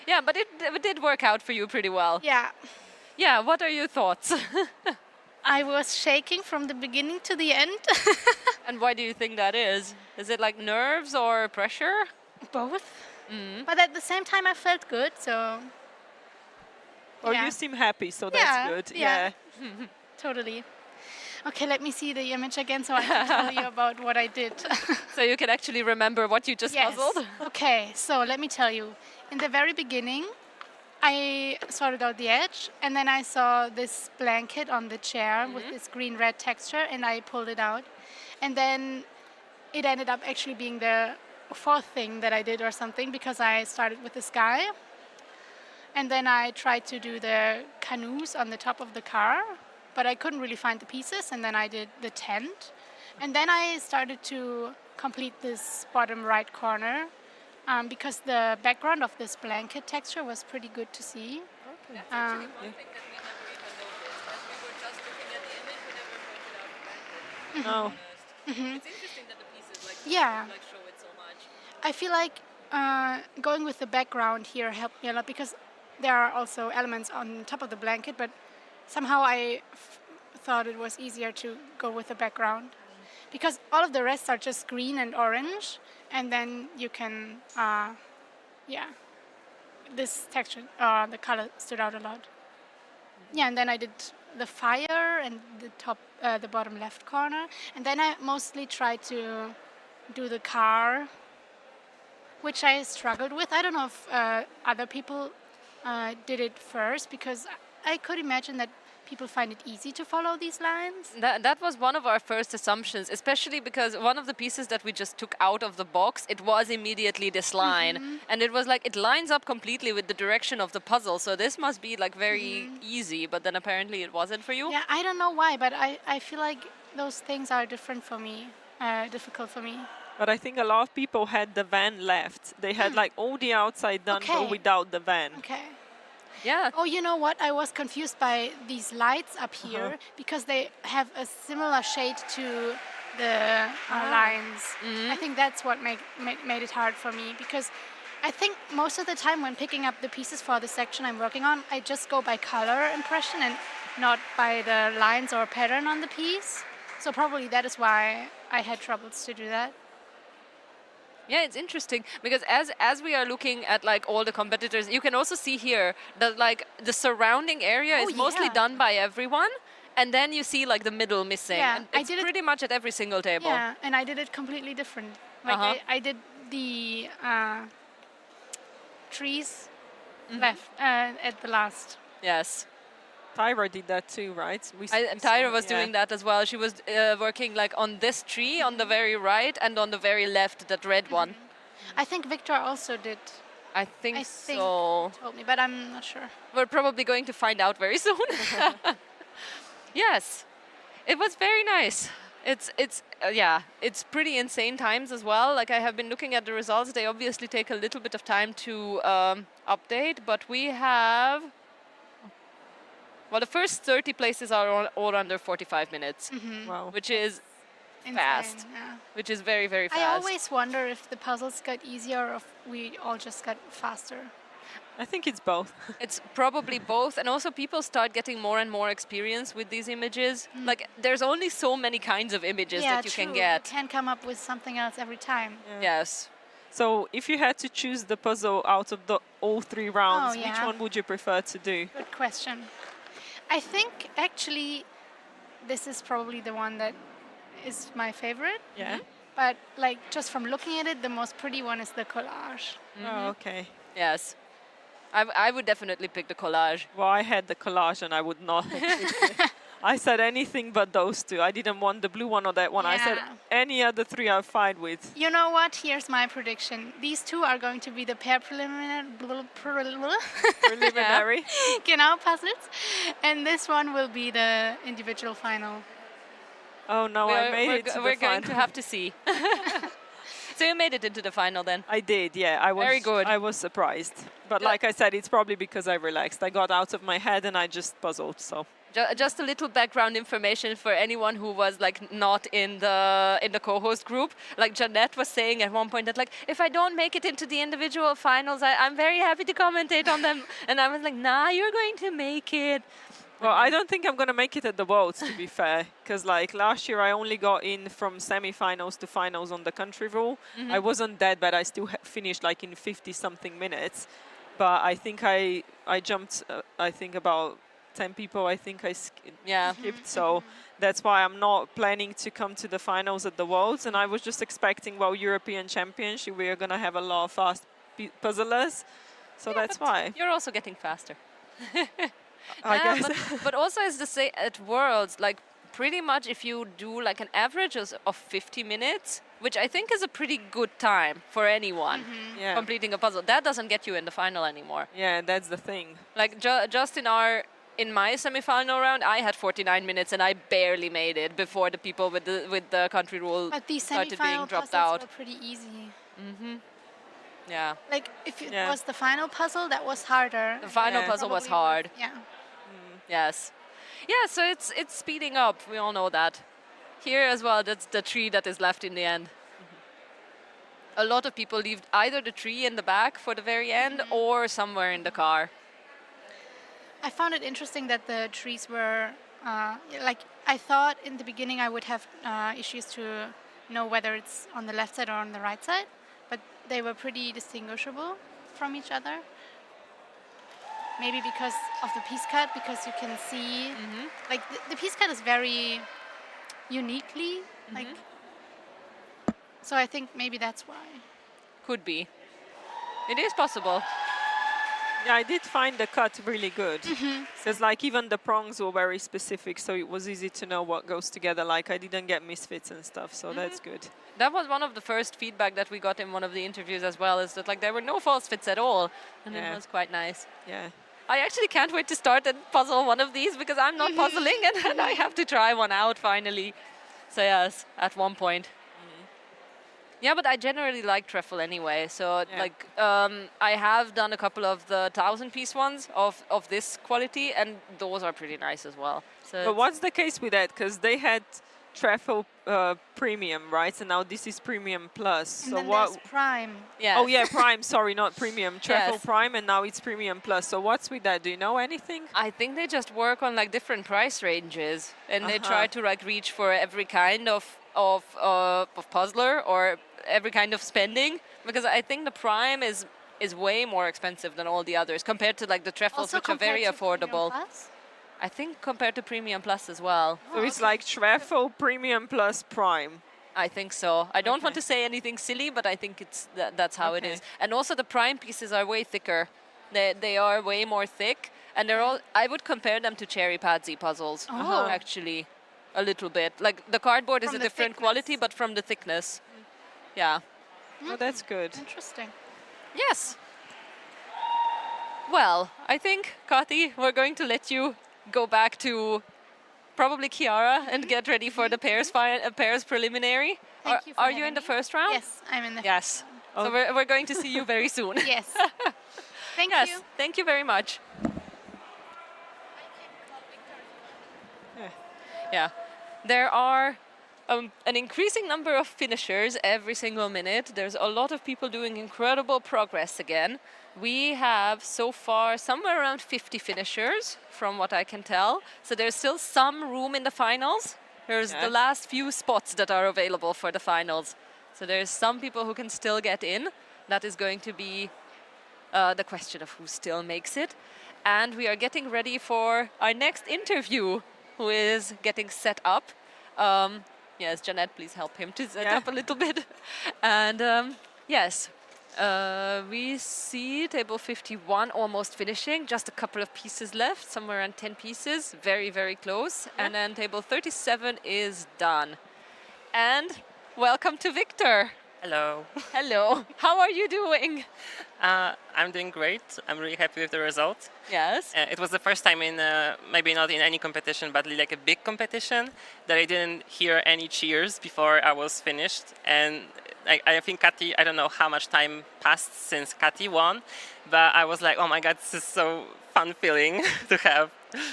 Yeah, but it did work out for you pretty well. Yeah. Yeah, what are your thoughts? I was shaking from the beginning to the end. And why do you think that is? Is it like nerves or pressure? Both. But at the same time, I felt good, so. Or yeah. you seem happy, so that's good. Yeah. Totally. Okay, let me see the image again so I can tell you about what I did. So you can actually remember what you just puzzled? Okay, so let me tell you. In the very beginning, I sorted out the edge, and then I saw this blanket on the chair with this green-red texture, and I pulled it out. And then it ended up actually being the 4th thing that I did or something, because I started with the sky. And then I tried to do the canoes on the top of the car, but I couldn't really find the pieces, and then I did the tent. And then I started to complete this bottom right corner, because the background of this blanket texture was pretty good to see. Okay. That's actually one thing that we never even noticed. As we were just looking at the image, we never pointed out the blanket. Oh. It's interesting that the pieces show it so much. I feel like going with the background here helped me a lot, because there are also elements on top of the blanket, but somehow I thought it was easier to go with the background, because all of the rest are just green and orange, and then you can, this texture, the color stood out a lot. Yeah, and then I did the fire and the top, the bottom left corner, and then I mostly tried to do the car, which I struggled with. I don't know if other people did it first, because I could imagine that people find it easy to follow these lines. That was one of our first assumptions, especially because one of the pieces that we just took out of the box, it was immediately this line. And it was like, it lines up completely with the direction of the puzzle. So this must be like very easy, but then apparently it wasn't for you. Yeah, I don't know why, but I feel like those things are different for me, difficult for me. But I think a lot of people had the van left. They had like all the outside done, but without the van. Okay. Yeah. Oh, you know what? I was confused by these lights up here, because they have a similar shade to the lines. I think that's what made it hard for me, because I think most of the time when picking up the pieces for the section I'm working on, I just go by color impression and not by the lines or pattern on the piece. So probably that is why I had troubles to do that. Yeah, it's interesting because as we are looking at like all the competitors, you can also see here that like the surrounding area Oh, is mostly yeah. done by everyone, and then you see like the middle missing. Yeah, and I it's did it- pretty much at every single table. Yeah, and I did it completely different. Like I did the trees left at the last. Yes. Tyra did that too, right? We Tyra was doing that as well. She was working like on this tree on the very right and on the very left, that red one. I think Victor also did. I think I think so. he told me, but I'm not sure. We're probably going to find out very soon. Yes, it was very nice. It's pretty insane times as well. Like I have been looking at the results. They obviously take a little bit of time to update, but we have. Well, the first 30 places are all under 45 minutes, Wow. which is Insane, fast. yeah. Which is very, very fast. I always wonder if the puzzles got easier or if we all just got faster. I think it's both. It's probably both, and also people start getting more and more experience with these images. Like, there's only so many kinds of images yeah, that you true. can get. You can come up with something else every time. Yes. So if you had to choose the puzzle out of the all 3 rounds, which yeah. one would you prefer to do? Good question. I think actually this is probably the one that is my favorite. Yeah. But like just from looking at it, the most pretty one is the collage. Oh, okay. Yes. I would definitely pick the collage. Well, I had the collage and I would not. I said anything but those 2. I didn't want the blue one or that one. I said Yeah. any other 3 I'm fine with. You know what? Here's my prediction. These 2 are going to be the pair preliminary Preliminary. genau, puzzles. And this one will be the individual final. Oh no, I made it to the we're going to final. have to see. So you made it into the final then? I did, yeah. I was Very good. I was surprised. But like I said, it's probably because I relaxed. I got out of my head and I just puzzled, so. Just a little background information for anyone who was like not in the co-host group. Like Jeanette was saying at one point that like if I don't make it into the individual finals, I'm very happy to commentate on them. And I was like, nah, you're going to make it. Well, I don't think I'm going to make it at the Worlds, to be fair. Because like last year, I only got in from semi-finals to finals on the country rule. I wasn't that bad. I still finished like in 50-something minutes. But I think I jumped, I think about 10 people, I think I skipped. So that's why I'm not planning to come to the finals at the Worlds. And I was just expecting, well, European Championship, we are going to have a lot of fast puzzlers. So that's why. You're also getting faster. I Yeah, guess. but also as they say at Worlds, like pretty much if you do like an average of 50 minutes, which I think is a pretty good time for anyone Yeah. completing a puzzle, that doesn't get you in the final anymore. Yeah, that's the thing. Like just in my semi-final round, I had 49 minutes and I barely made it before the people with the country rule But these started being semi-final dropped puzzles out. were pretty easy. Yeah, Like if it Yeah. was the final puzzle, that was harder. the final Yeah. puzzle was Probably hard. Yeah. Yes. Yeah, so it's speeding up. We all know that. Here as well, that's the tree that is left in the end. A lot of people leave either the tree in the back for the very end or somewhere in the car. I found it interesting that the trees were like I thought in the beginning I would have issues to know whether it's on the left side or on the right side, but they were pretty distinguishable from each other. Maybe because of the piece cut, because you can see like the piece cut is very uniquely like. So I think maybe that's why. Could be. It is possible. Yeah, I did find the cut really good. Because like even the prongs were very specific, so it was easy to know what goes together. Like I didn't get misfits and stuff, so that's good. That was one of the first feedback that we got in one of the interviews as well, is that like there were no false fits at all. And Yeah. it was quite nice. Yeah. I actually can't wait to start and puzzle one of these because I'm not puzzling and I have to try one out finally. So yes, at one point. Yeah, but I generally like trefoil anyway. So Yeah. like I have done a couple of the 1,000-piece ones of this quality, and those are pretty nice as well. So But what's the case with that? Because they had Truffle Premium, right? So now this is Premium Plus. And So then what? there's Prime. Yes. Oh yeah, Prime. Sorry, not Premium. Truffle Yes. Prime, and now it's Premium Plus. So what's with that? Do you know anything? I think they just work on like different price ranges, and they Uh-huh. try to like reach for every kind of puzzler or every kind of spending. Because I think the Prime is way more expensive than all the others compared to like the Treffles, Also which are very compared to Premium affordable. Plus? I think compared to Premium Plus as well. So it's like Truffle Premium Plus Prime. I think so. I don't want Okay. to say anything silly, but I think that's how it Okay. is. And also the Prime pieces are way thicker. They are way more thick, and they're all. I would compare them to Cherry Padsy puzzles. Oh. Actually, a little bit. Like the cardboard is From a the different thickness. quality, but from the thickness. Yeah. Oh, that's good. Interesting. Yes. Well, I think, Kati, we're going to let you go back to probably Kiara and get ready for the pairs preliminary. Thank you for Are you in having the me. first round? Yes, I'm in the Yes. So Oh. we're going to see you very soon. Yes. Thank Yes. you. Thank you very much. Yeah. There are an increasing number of finishers every single minute. There's a lot of people doing incredible progress again. We have so far somewhere around 50 finishers, from what I can tell. So there's still some room in the finals. There's the Yes. last few spots that are available for the finals. So there's some people who can still get in. That is going to be the question of who still makes it. And we are getting ready for our next interview, who is getting set up. Yes, Jeanette, please help him to set Yeah. up a little bit. And yes, we see table 51 almost finishing, just a couple of pieces left, somewhere around 10 pieces, very, very close. And then table 37 is done. And welcome to Victor. Hello. Hello. How are you doing? I'm doing great. I'm really happy with the result. Yes. It was the first time in, maybe not in any competition, but like a big competition, that I didn't hear any cheers before I was finished. And I think Kati, I don't know how much time passed since Kati won, but I was like, oh my God, this is so fun feeling to have.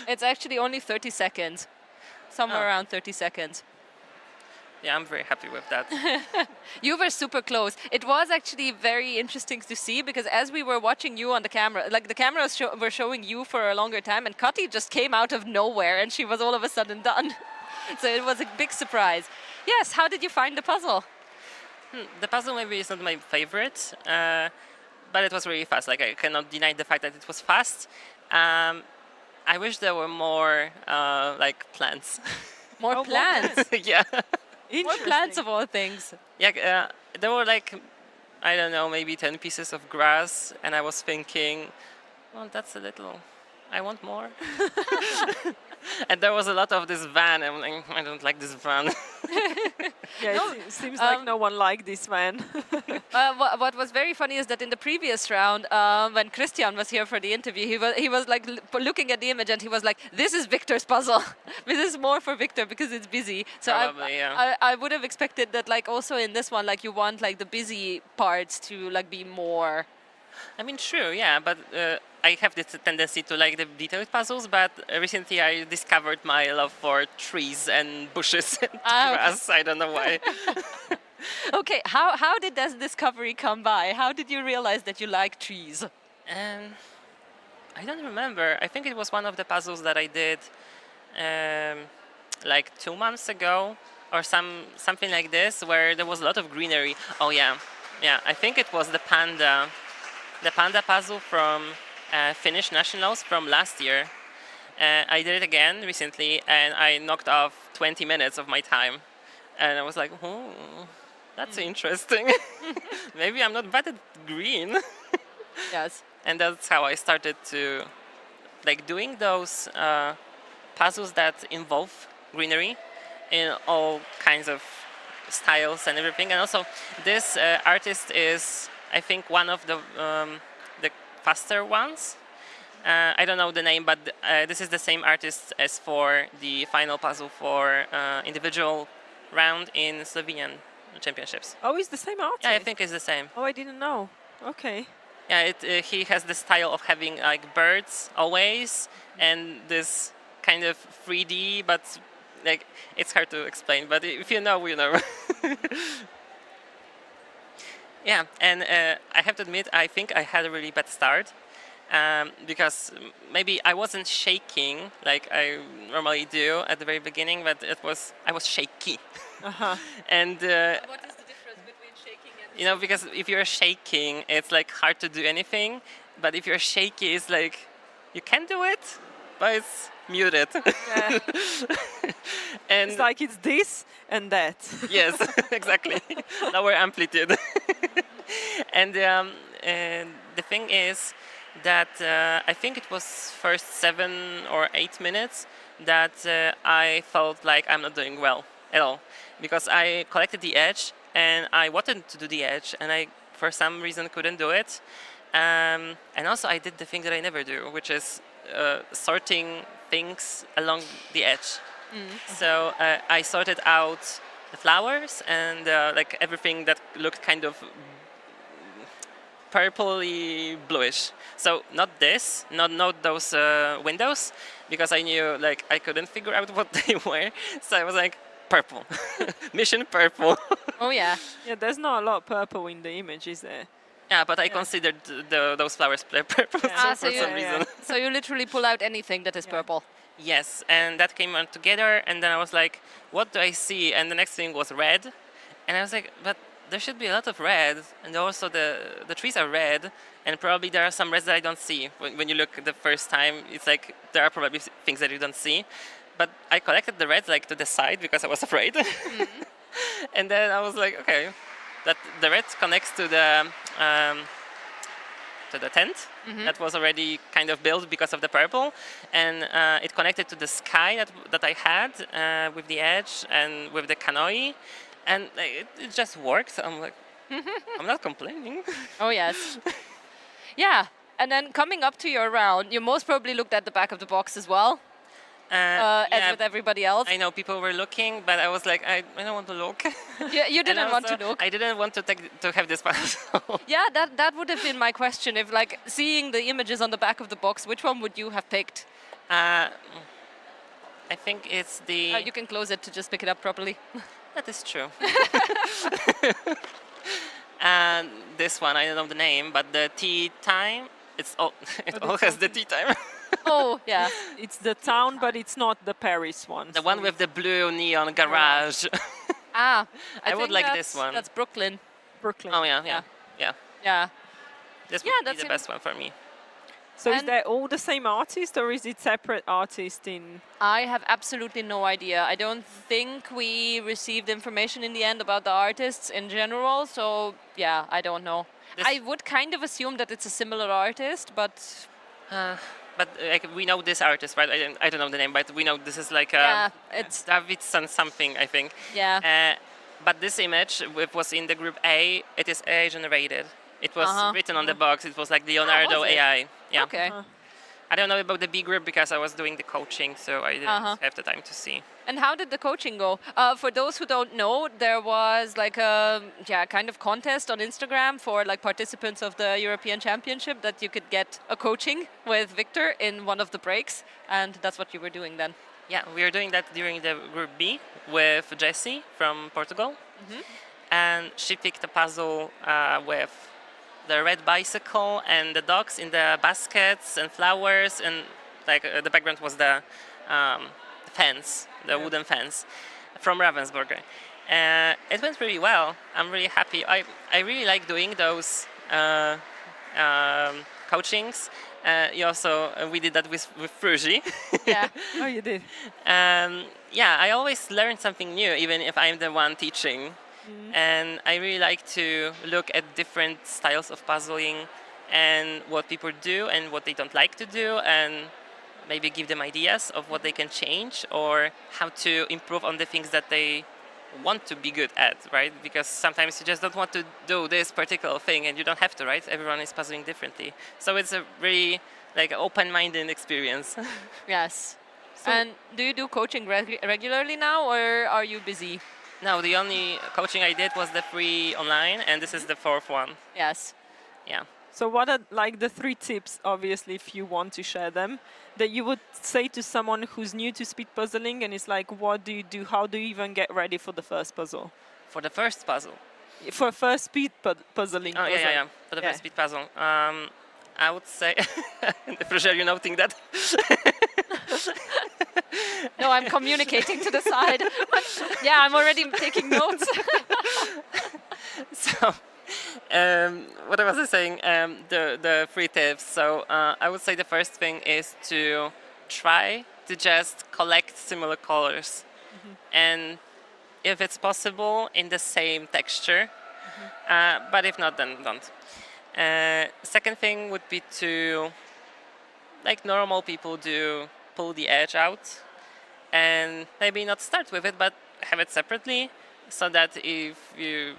It's actually only 30 seconds. Somewhere Oh. around 30 seconds. Yeah, I'm very happy with that. You were super close. It was actually very interesting to see because as we were watching you on the camera, like the cameras were showing you for a longer time, and Kati just came out of nowhere and she was all of a sudden done. So it was a big surprise. Yes, how did you find the puzzle? The puzzle maybe is not my favorite, but it was really fast. Like I cannot deny the fact that it was fast. I wish there were more like plants. More Oh, plants. Yeah. More plants of all things. Yeah, there were like, I don't know, maybe 10 pieces of grass, and I was thinking, well, that's a little, I want more. And there was a lot of this van, and I'm like, I don't like this van. Yeah, it seems like no one liked this van. What was very funny is that in the previous round, when Christian was here for the interview, he was like looking at the image and he was like, "This is Victor's puzzle. This is more for Victor because it's busy." So Probably, yeah. I would have expected that like also in this one, like you want like the busy parts to like be more. I mean, true, yeah, but I have this tendency to like the detailed puzzles, but recently I discovered my love for trees and bushes and Ah, okay. grass. I don't know why. Okay, how did this discovery come by? How did you realize that you like trees? I don't remember. I think it was one of the puzzles that I did like 2 months ago or something like this, where there was a lot of greenery. Oh yeah, I think it was the panda puzzle from Finnish Nationals from last year. I did it again recently, and I knocked off 20 minutes of my time, and I was like, oh, that's interesting. Maybe I'm not bad at green. Yes. And that's how I started to like doing those puzzles that involve greenery in all kinds of styles and everything. And also, this artist is, I think, one of the faster ones. I don't know the name, but this is the same artist as for the final puzzle for individual round in Slovenian championships. Oh, it's the same artist? Yeah, I think it's the same. Oh, I didn't know. Okay. Yeah, he has the style of having like birds always, and this kind of 3D, but like it's hard to explain, but if you know, you know. Yeah, and I have to admit, I think I had a really bad start because maybe I wasn't shaking like I normally do at the very beginning, but I was shaky. And What is the difference between shaking and you know, because if you're shaking, it's like hard to do anything, but if you're shaky, it's like you can do it, but it's muted. Yeah. And It's like it's this and that. yes, exactly. Lower amplitude. And the thing is that I think it was first 7 or 8 minutes that I felt like I'm not doing well at all, because I collected the edge and I wanted to do the edge and I for some reason couldn't do it. And also I did the thing that I never do, which is sorting things along the edge. So I sorted out the flowers and like everything that looked kind of purpley bluish. So not this, not those windows, because I knew like I couldn't figure out what they were. So I was like purple, mission purple. Oh yeah. Yeah, there's not a lot of purple in the image, is there? Yeah, but I considered those flowers purple Yeah. for some reason. So you literally pull out anything that is purple. Yes, and that came on together, and then I was like, what do I see? And the next thing was red, and I was like, but there should be a lot of red, and also the trees are red, and probably there are some reds that I don't see. When you look the first time, it's like there are probably things that you don't see. But I collected the reds like to the side because I was afraid. And then I was like, okay, that the red connects to the tent that was already kind of built because of the purple, and it connected to the sky that I had with the edge and with the canoe, and it just worked. I'm like, I'm not complaining. Oh yes. Yeah. And then coming up to your round, you most probably looked at the back of the box as well, as Yeah, with everybody else. I know people were looking, but I was like, I don't want to look. You And didn't want to also, look. I didn't want to have this puzzle. Yeah, that would have been my question. If like seeing the images on the back of the box, which one would you have picked? I think it's the. You can close it to just pick it up properly. That is true. And this one, I don't know the name, but the tea time. It all has the tea time. Oh yeah. It's the town, but it's not the Paris one. The one with the blue neon garage. Ah, I would think like that's- this one. That's Brooklyn. Brooklyn. Oh yeah. Yeah. This Yeah, would be that's the in- best one for me. So is And- that all the same artist, or is it separate artist in? I have absolutely no idea. I don't think we received information in the end about the artists in general. So yeah, I don't know. This- I would kind of assume that it's a similar artist, but But like we know this artist, right? I don't know the name, but we know this is like yeah, it's Davidson something, I think. yeah. But this image was in the group A. It is AI generated. It was written on the box. It was like Leonardo was it? AI. Yeah. Okay. I don't know about the B group because I was doing the coaching, so I didn't have the time to see. And how did the coaching go? For those who don't know, there was like a kind of contest on Instagram for like participants of the European Championship that you could get a coaching with Victor in one of the breaks, and that's what you were doing then. Yeah, we are doing that during the group B with Jessie from Portugal, and she picked a puzzle with the red bicycle and the dogs in the baskets and flowers, and like the background was the fence, the wooden fence from Ravensburg. It went really well. I'm really happy. I really like doing those coachings. We did that with Fruji. Yeah. Oh, you did. Yeah, I always learn something new, even if I'm the one teaching. And I really like to look at different styles of puzzling and what people do and what they don't like to do, and maybe give them ideas of what they can change or how to improve on the things that they want to be good at, right? Because sometimes you just don't want to do this particular thing, and you don't have to, right? Everyone is puzzling differently. So it's a really like open-minded experience. Yes. And do you do coaching regularly now, or are you busy? No, the only coaching I did was the free online, and this is the fourth one. Yes. Yeah. So what are like the 3 tips, obviously, if you want to share them, that you would say to someone who's new to speed puzzling and is like, what do you do? How do you even get ready for the first puzzle? For the first puzzle. For first speed puzzling Oh, puzzle. yeah. For the first speed puzzle. I would say, the pressure, you noting that? No, I'm communicating to the side. Yeah, I'm already taking notes. So, what was I saying? The 3 tips. So, I would say the first thing is to try to just collect similar colors. And if it's possible, in the same texture. But if not, then don't. Second thing would be to, like normal people do, pull the edge out and maybe not start with it, but have it separately, so that if you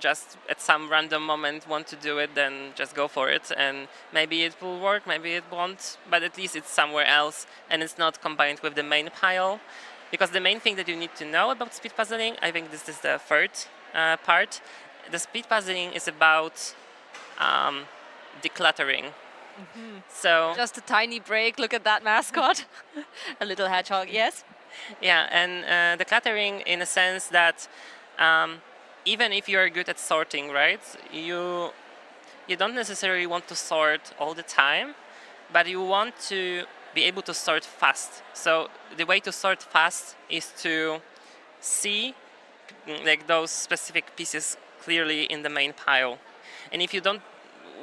just at some random moment want to do it, then just go for it, and maybe it will work, maybe it won't, but at least it's somewhere else and it's not combined with the main pile. Because the main thing that you need to know about speed puzzling, I think this is the third part. The speed puzzling is about decluttering. So Just a tiny break. Look at that mascot. A little hedgehog, yes? yeah, and decluttering in a sense that even if you're good at sorting, right, you don't necessarily want to sort all the time, but you want to be able to sort fast. So the way to sort fast is to see like those specific pieces clearly in the main pile. And if you don't,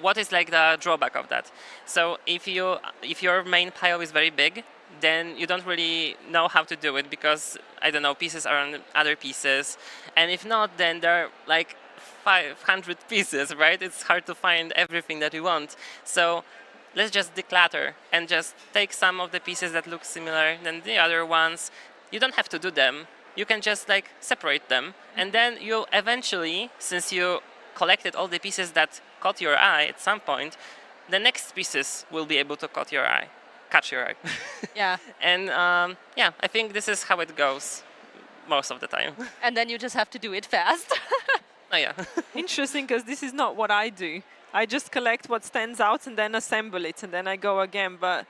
what is like the drawback of that? So if your main pile is very big, then you don't really know how to do it, because I don't know, pieces are on other pieces, and if not, then there are like 500 pieces, right? It's hard to find everything that you want. So let's just declutter and just take some of the pieces that look similar than the other ones. You don't have to do them. You can just like separate them, and then you'll eventually, since you collected all the pieces that caught your eye at some point, the next pieces will be able to catch your eye. Yeah. And yeah, I think this is how it goes most of the time. And then you just have to do it fast. Oh yeah. Interesting, because this is not what I do. I just collect what stands out and then assemble it, and then I go again. But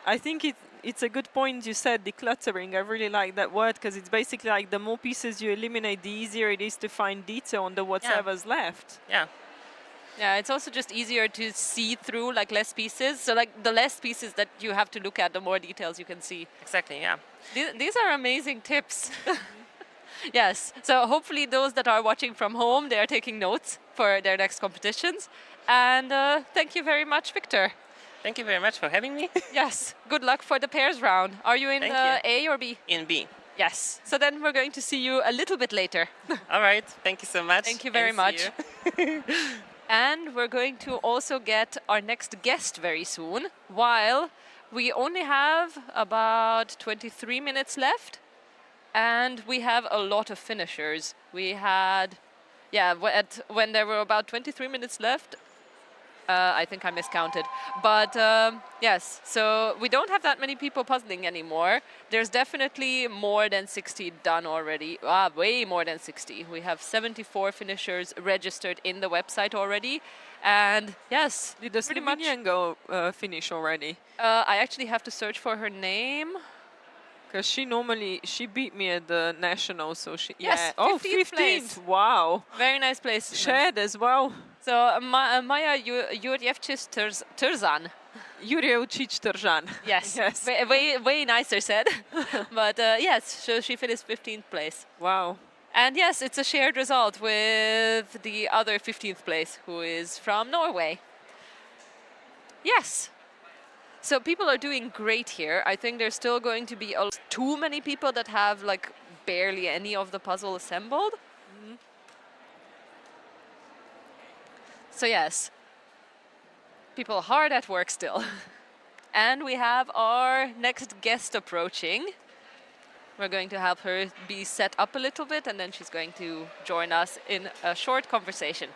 I think it's a good point you said, decluttering. I really like that word, because it's basically like the more pieces you eliminate, the easier it is to find detail on the whatever's left. Yeah. Yeah, it's also just easier to see through like less pieces. So like the less pieces that you have to look at, the more details you can see. Exactly. Yeah. These are amazing tips. Yes. So hopefully those that are watching from home, they are taking notes for their next competitions. And thank you very much, Victor. Thank you very much for having me. Yes. Good luck for the pairs round. Are you in Thank A or B? In B. Yes. So then we're going to see you a little bit later. All right. Thank you so much. Thank you very and much. see you. And we're going to also get our next guest very soon, while we only have about 23 minutes left, and we have a lot of finishers. We had, yeah, when there were about 23 minutes left, I think I miscounted. But yes, so we don't have that many people puzzling anymore. There's definitely more than 60 done already. Way more than 60. We have 74 finishers registered in the website already. And yes, Did the pretty much. Slovenian go finish already? I actually have to search for her name. Because she beat me at the national, so she... Yes, yeah. Oh, 15th place. 15th. Wow. Very nice place. Shared as well. So Maya Jurjevčić-Trzan. Jurjevčić Trzan. Yes, Yes. way nicer said. But yes, so she finished 15th place. Wow. And yes, it's a shared result with the other 15th place, who is from Norway. Yes. So people are doing great here. I think there's still going to be too many people that have like barely any of the puzzle assembled. So yes, people hard at work still. And we have our next guest approaching. We're going to have her be set up a little bit, and then she's going to join us in a short conversation.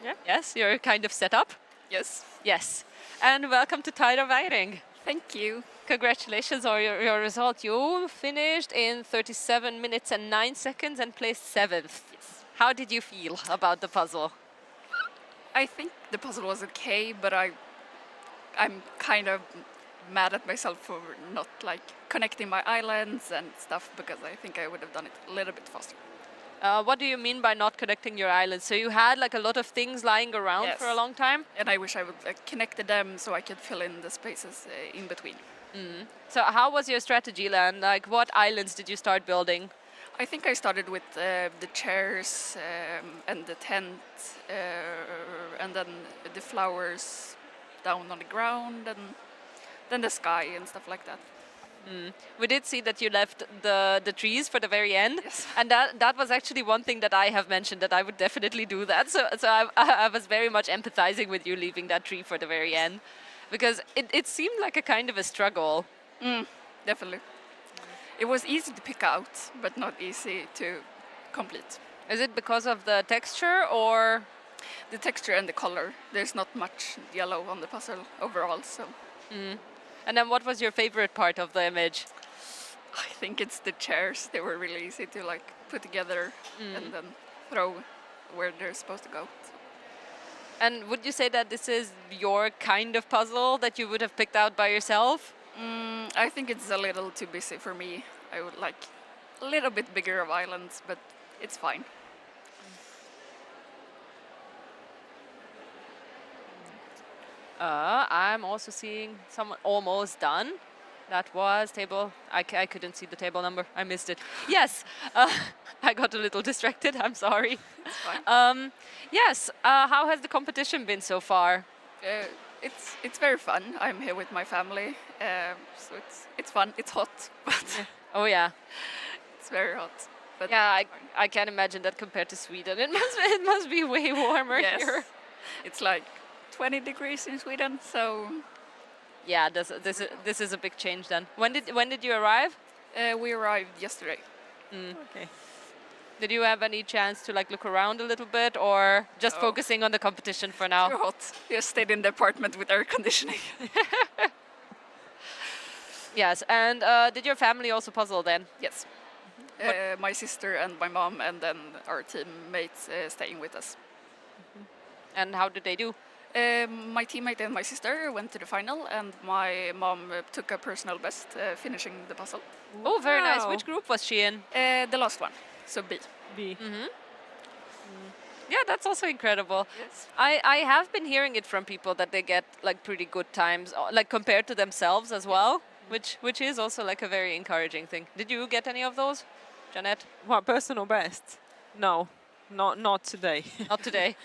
Yeah. Yes, you're kind of set up? Yes, Yes. And welcome to Tyra Weiring. thank you. Congratulations on your result. You finished in 37 minutes and 9 seconds and placed 7th. Yes. How did you feel about the puzzle? I think the puzzle was okay, but I'm kind of mad at myself for not like connecting my islands and stuff, because I think I would have done it a little bit faster. What do you mean by not connecting your islands? So you had like a lot of things lying around Yes. for a long time? And I wish I would like connected them so I could fill in the spaces in between. So how was your strategy, Lan? Like what islands did you start building? I think I started with the chairs and the tent, and then the flowers down on the ground, and then the sky and stuff like that. We did see that you left the trees for the very end, Yes. and that was actually one thing that I have mentioned, that I would definitely do that. So I was very much empathizing with you leaving that tree for the very end, because it seemed like a kind of a struggle. Definitely. It was easy to pick out, but not easy to complete. Is it because of the texture or? The texture and the color. There's not much yellow on the puzzle overall, so And then what was your favorite part of the image? I think it's the chairs. They were really easy to like put together and then throw where they're supposed to go. So, And would you say that this is your kind of puzzle that you would have picked out by yourself? I think it's a little too busy for me. I would like a little bit bigger of islands, but it's fine. I'm also seeing someone almost done. That was table. I couldn't see the table number. I missed it. Yes, I got a little distracted. I'm sorry. It's fine. Yes. How has the competition been so far? It's very fun. I'm here with my family, so it's fun. It's hot, but Oh yeah. it's very hot. But Yeah, it's fine. I can imagine that compared to Sweden, it must be way warmer Yes. here. It's like 20 degrees in Sweden, so Yeah, this is a big change then. When did you arrive? we arrived yesterday. Okay. Did you have any chance to like look around a little bit, or just No. focusing on the competition for Too now? hot. We stayed in the apartment with air conditioning. Yes, and did your family also puzzle then? Yes. My sister and my mom, and then our teammates staying with us. And how did they do? My teammate and my sister went to the final, and my mom took a personal best, finishing the puzzle. Oh, very nice. Wow. Which group was she in? The last one, so B. B. Yeah, that's also incredible. Yes. I have been hearing it from people that they get like pretty good times, like compared to themselves as well, which is also like a very encouraging thing. Did you get any of those, Jeanette? What, personal best? No, not today. Not today.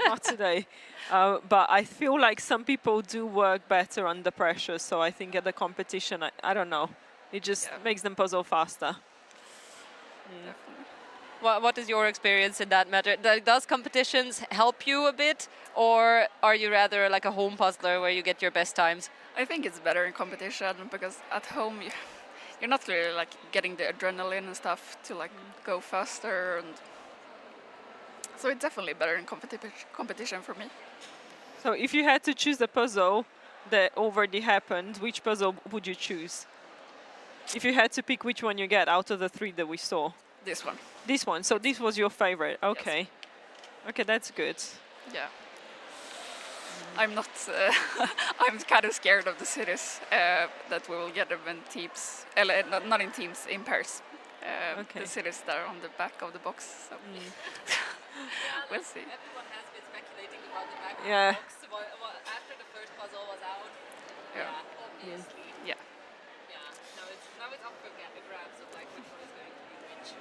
Not today. But I feel like some people do work better under pressure. So I think at the competition, I don't know, it just Yeah. makes them puzzle faster. Definitely. What is your experience in that matter? Does competitions help you a bit, or are you rather like a home puzzler where you get your best times? I think it's better in competition, because at home you're not really like getting the adrenaline and stuff to like go faster, and so it's definitely better in competition for me. So if you had to choose a puzzle that already happened, which puzzle would you choose? If you had to pick which one you get out of the 3 that we saw. This one, This one. So this was your favorite. Okay. Okay, that's good. yeah. I'm not. I'm kind of scared of the cities that we will get them in teams. Not in teams, in pairs. Okay. The cities that are on the back of the box. So we'll see. Everyone has been speculating about the back Yeah. of the box. After the first puzzle was out, Yeah. obviously. Yeah. Yeah. Now it's up for grabs of like which one is going to be which.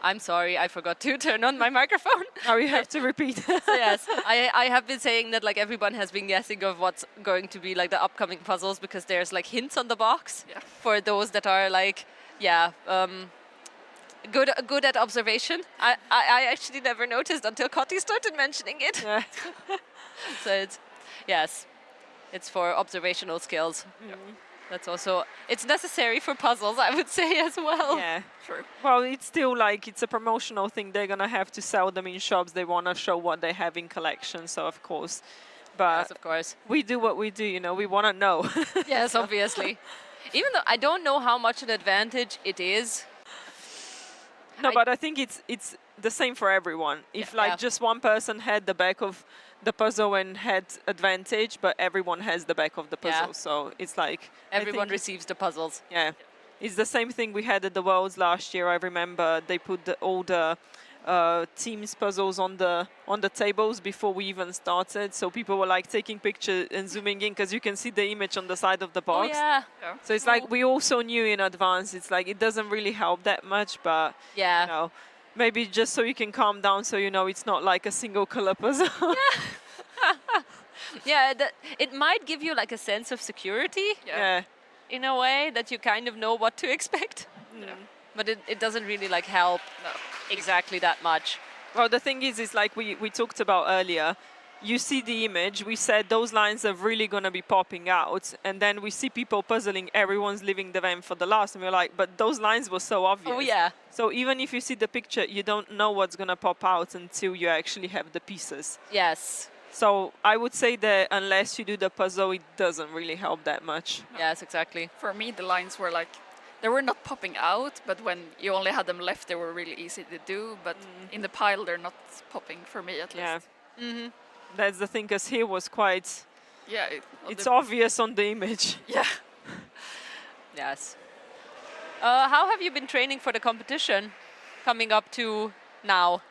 I'm sorry, I forgot to turn on my microphone. Now you have to repeat. So yes, I have been saying that like everyone has been guessing of what's going to be like the upcoming puzzles, because there's like hints on the box Yeah. for those that are like good at observation. I actually never noticed until Kati started mentioning it. Yeah. So it's for observational skills. That's also it's necessary for puzzles, I would say as well. Yeah. Sure. Well, it's still like it's a promotional thing. They're gonna have to sell them in shops. They wanna show what they have in collection. So of course, But Yes, of course. we do what we do, you know, we want to know. Yes, obviously. Even though I don't know how much an advantage it is. No, I- but I think it's the same for everyone. If Yeah. like just one person had the back of the puzzle and had advantage, but everyone has the back of the Yeah. puzzle, so it's like I Everyone think receives the puzzles. yeah, it's the same thing we had at the Worlds last year. I remember they put all the teams puzzles on the tables before we even started, so people were like taking pictures and zooming in because you can see the image on the side of the Oh box. yeah. Yeah. So it's like we also knew in advance. It's like it doesn't really help that much, but Yeah. you know, maybe just so you can calm down, so you know it's not like a single color puzzle. Yeah, it might give you like a sense of security Yeah. in a way that you kind of know what to expect. But it doesn't really like help No. exactly that much. Well, the thing is like we talked about earlier. You see the image. We said those lines are really gonna be popping out, and then we see people puzzling. Everyone's leaving the van for the last, and we're like, but those lines were so obvious. Oh yeah. So even if you see the picture, you don't know what's gonna pop out until you actually have the pieces. Yes. So I would say that unless you do the puzzle, it doesn't really help that much. Yes, exactly. For me, the lines were like, they were not popping out, but when you only had them left, they were really easy to do. But in the pile, they're not popping for me at Yeah. least. That's the thing, because here was quite. Yeah. It's obvious on the image. Yeah. Yes. How have you been training for the competition coming up to now?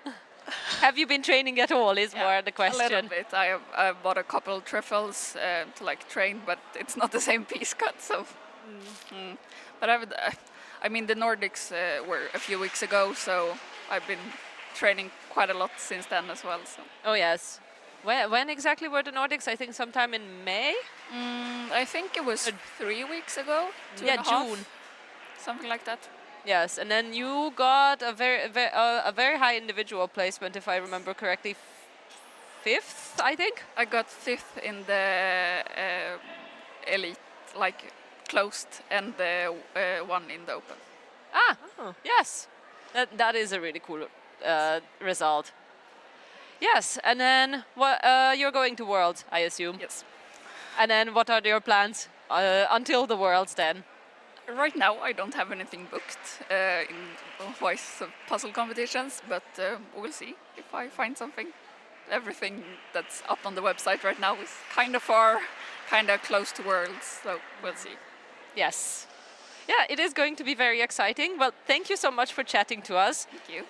Have you been training at all is more the A question. little bit. I bought a couple truffles to like train, but it's not the same piece cut. So, but I mean, the Nordics were a few weeks ago, so I've been training quite a lot since then as well. So, Oh yes. When exactly were the Nordics? I think sometime in May? I think it was 3 weeks ago. Two Yeah, and a half, June. something like that. Yes, and then you got a very high individual placement, if I remember correctly, fifth, I think. I got 5th in the elite, like closed, and the one in the open. Ah, Oh. yes, that is a really cool result. Yes, and then you're going to Worlds, I assume. Yes. And then what are your plans until the Worlds then? Right now, I don't have anything booked in wise of puzzle competitions, but we'll see if I find something. Everything that's up on the website right now is kind of far, kind of close to Worlds, so we'll see. Yes. Yeah, it is going to be very exciting. Well, thank you so much for chatting to us. Thank you.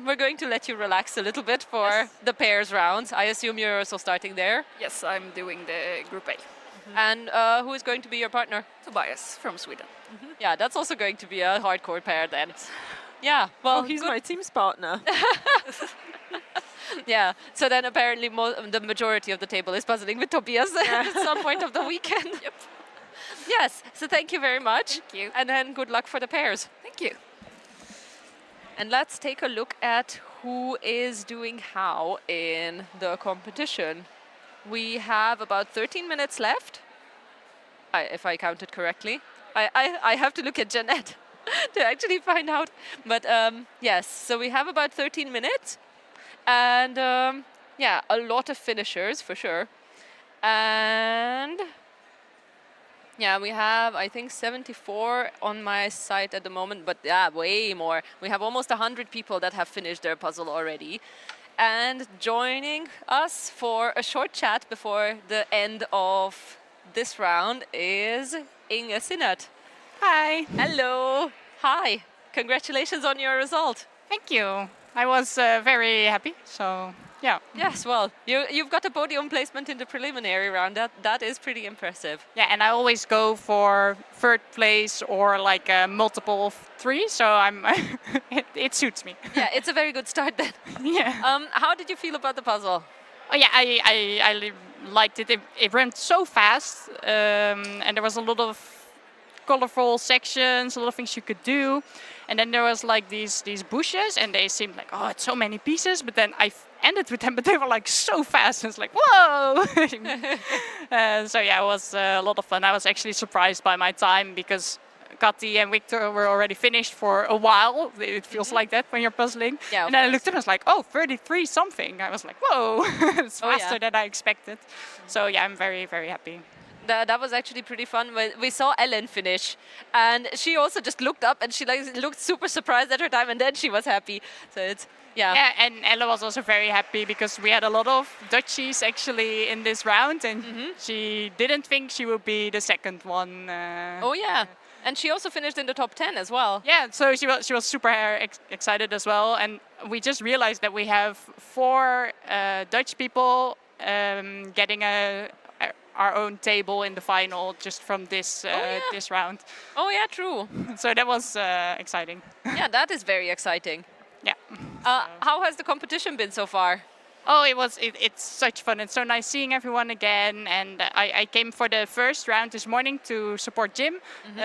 We're going to let you relax a little bit for Yes. the pairs rounds. I assume you're also starting there. Yes, I'm doing the Group A. And who is going to be your partner? Tobias from Sweden. Yeah, that's also going to be a hardcore pair then. Yeah, well, Oh, he's good. my team's partner. Yeah, so then apparently the majority of the table is puzzling with Tobias at some point of the weekend. Yep. Yes, so thank you very much. Thank you. And then good luck for the pairs. Thank you. And let's take a look at who is doing how in the competition. We have about 13 minutes left, if I counted correctly. I have to look at Jeanette to actually find out. But yes, so we have about 13 minutes. And yeah, a lot of finishers for sure. And yeah, we have, I think, 74 on my site at the moment, but yeah, way more. We have almost 100 people that have finished their puzzle already. And joining us for a short chat before the end of this round is Inge Sinnert. Hi, Hello. Hi. Congratulations on your result. thank you. I was very happy, so yeah. Yes, well, you've got a podium placement in the preliminary round. That is pretty impressive. Yeah, and I always go for third place or like a multiple of 3, so I'm it suits me. Yeah, it's a very good start then. Yeah. How did you feel about the puzzle? Oh yeah, I liked it. It ran so fast, and there was a lot of colorful sections, a lot of things you could do. And then there was like these bushes, and they seemed like, oh, it's so many pieces. But then I ended with them, but they were like so fast. And it's like, whoa! So yeah, it was a lot of fun. I was actually surprised by my time because Kati and Victor were already finished for a while. It feels like that when you're puzzling. Yeah, of and then I course. looked at it and was like, oh, 33 something. I was like, whoa, it's Oh, yeah. faster than I expected. So yeah, I'm very, very happy. That was actually pretty fun. We saw Ellen finish, and she also just looked up and she like looked super surprised at her time, and then she was happy. So it's Yeah, and Ella was also very happy because we had a lot of Dutchies actually in this round, and she didn't think she would be the second one. Oh yeah, and she also finished in the top 10 as well. Yeah, so she was super excited as well, and we just realized that we have 4 Dutch people getting our own table in the final just from this this round. Oh yeah, true. So that was exciting. Yeah, that is very exciting. Yeah. How has the competition been so far? Oh, it's such fun. It's so nice seeing everyone again. And I came for the first round this morning to support Jim.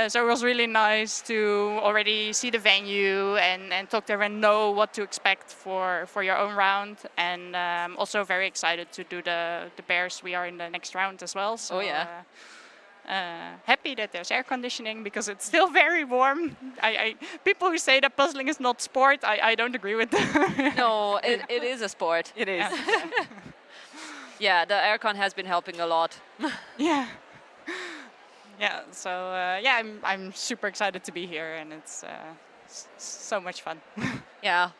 So it was really nice to already see the venue and talk to everyone, know what to expect for your own round. And also very excited to do the pairs. We are in the next round as well. So, Oh, yeah. Happy that there's air conditioning because it's still very warm. People who say that puzzling is not sport, I don't agree with them. No, it is a sport. It is. Yeah, the aircon has been helping a lot. Yeah. Yeah. So yeah, I'm super excited to be here, and it's so much fun. Yeah,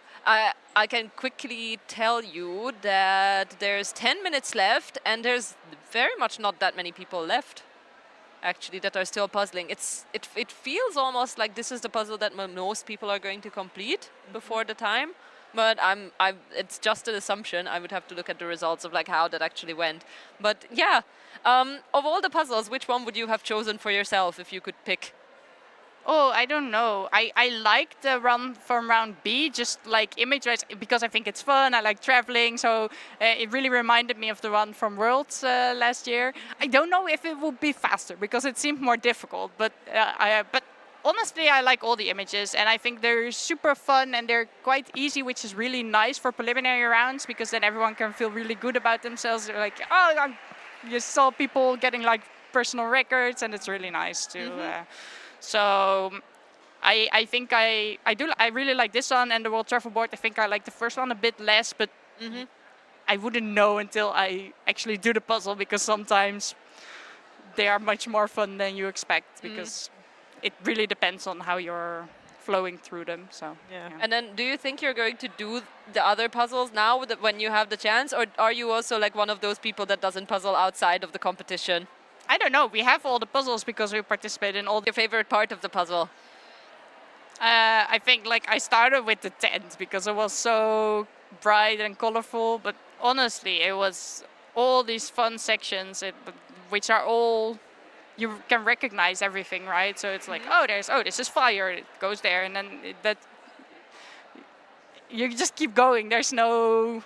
I can quickly tell you that there's 10 minutes left, and there's very much not that many people left, actually, that are still puzzling. It feels almost like this is the puzzle that most people are going to complete before the time. But it's just an assumption. I would have to look at the results of like how that actually went. But yeah, of all the puzzles, which one would you have chosen for yourself if you could pick? Oh, I don't know. I like the run from round B, just like image-wise, because I think it's fun. I like traveling, so it really reminded me of the run from Worlds last year. I don't know if it would be faster because it seemed more difficult, but honestly, I like all the images, and I think they're super fun and they're quite easy, which is really nice for preliminary rounds because then everyone can feel really good about themselves. They're like, oh, you saw people getting like personal records, and it's really nice to. So I think I really like this one and the World Travel Board. I think I like the first one a bit less, but I wouldn't know until I actually do the puzzle because sometimes they are much more fun than you expect because it really depends on how you're flowing through them. So Yeah. And then do you think you're going to do the other puzzles now when you have the chance, or are you also like one of those people that doesn't puzzle outside of the competition? I don't know. We have all the puzzles because we participate in all the. Your favorite part of the puzzle? I think like I started with the tent because it was so bright and colorful, but honestly, it was all these fun sections, which are all you can recognize everything, right? So it's like, this is fire, it goes there, and then you just keep going. There's no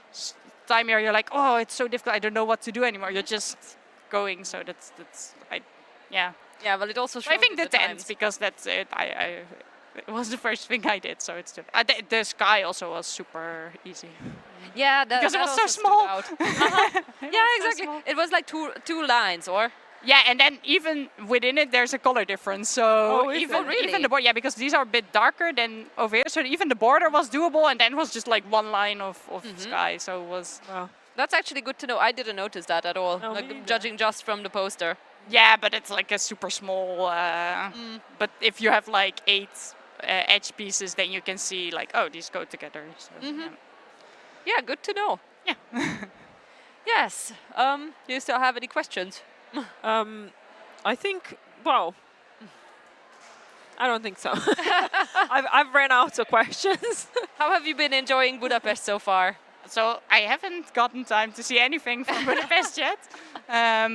time here. You're like, oh, it's so difficult. I don't know what to do anymore. You're just going. So yeah. Yeah, well, it also shows I think you the tent times. because that's it. It was the first thing I did, so it's the sky also was super easy. Yeah, Because it that was so also stood small. out. It Yeah, was so exactly. small. It was like two lines, or? Yeah, and then even within it, there's a color difference. So is even it? Really? even the border, yeah, because these are a bit darker than over here. So even the border was doable, and then it was just like one line of sky. So it was. Wow. That's actually good to know. I didn't notice that at all, No, me like neither. judging just from the poster. Yeah, but it's like a super small. But if you have like 8 edge pieces, then you can see like, oh, these go together. So, Yeah, good to know. yeah. Yes. Do you still have any questions? I think, well, I don't think so. I've ran out of questions. How have you been enjoying Budapest so far? So I haven't gotten time to see anything from Budapest yet,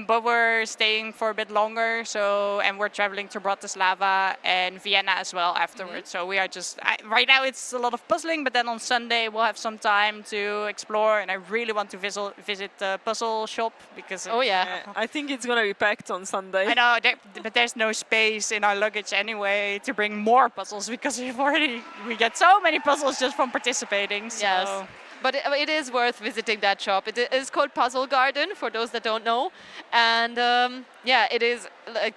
but we're staying for a bit longer. So and we're traveling to Bratislava and Vienna as well afterwards. So we are just right now it's a lot of puzzling, but then on Sunday we'll have some time to explore. And I really want to visit the puzzle shop because Oh yeah. I think it's gonna be packed on Sunday. I know, but there's no space in our luggage anyway to bring more puzzles because we get so many puzzles just from participating. So. Yes. But it is worth visiting that shop. It is called Puzzle Garden, for those that don't know. And yeah, it is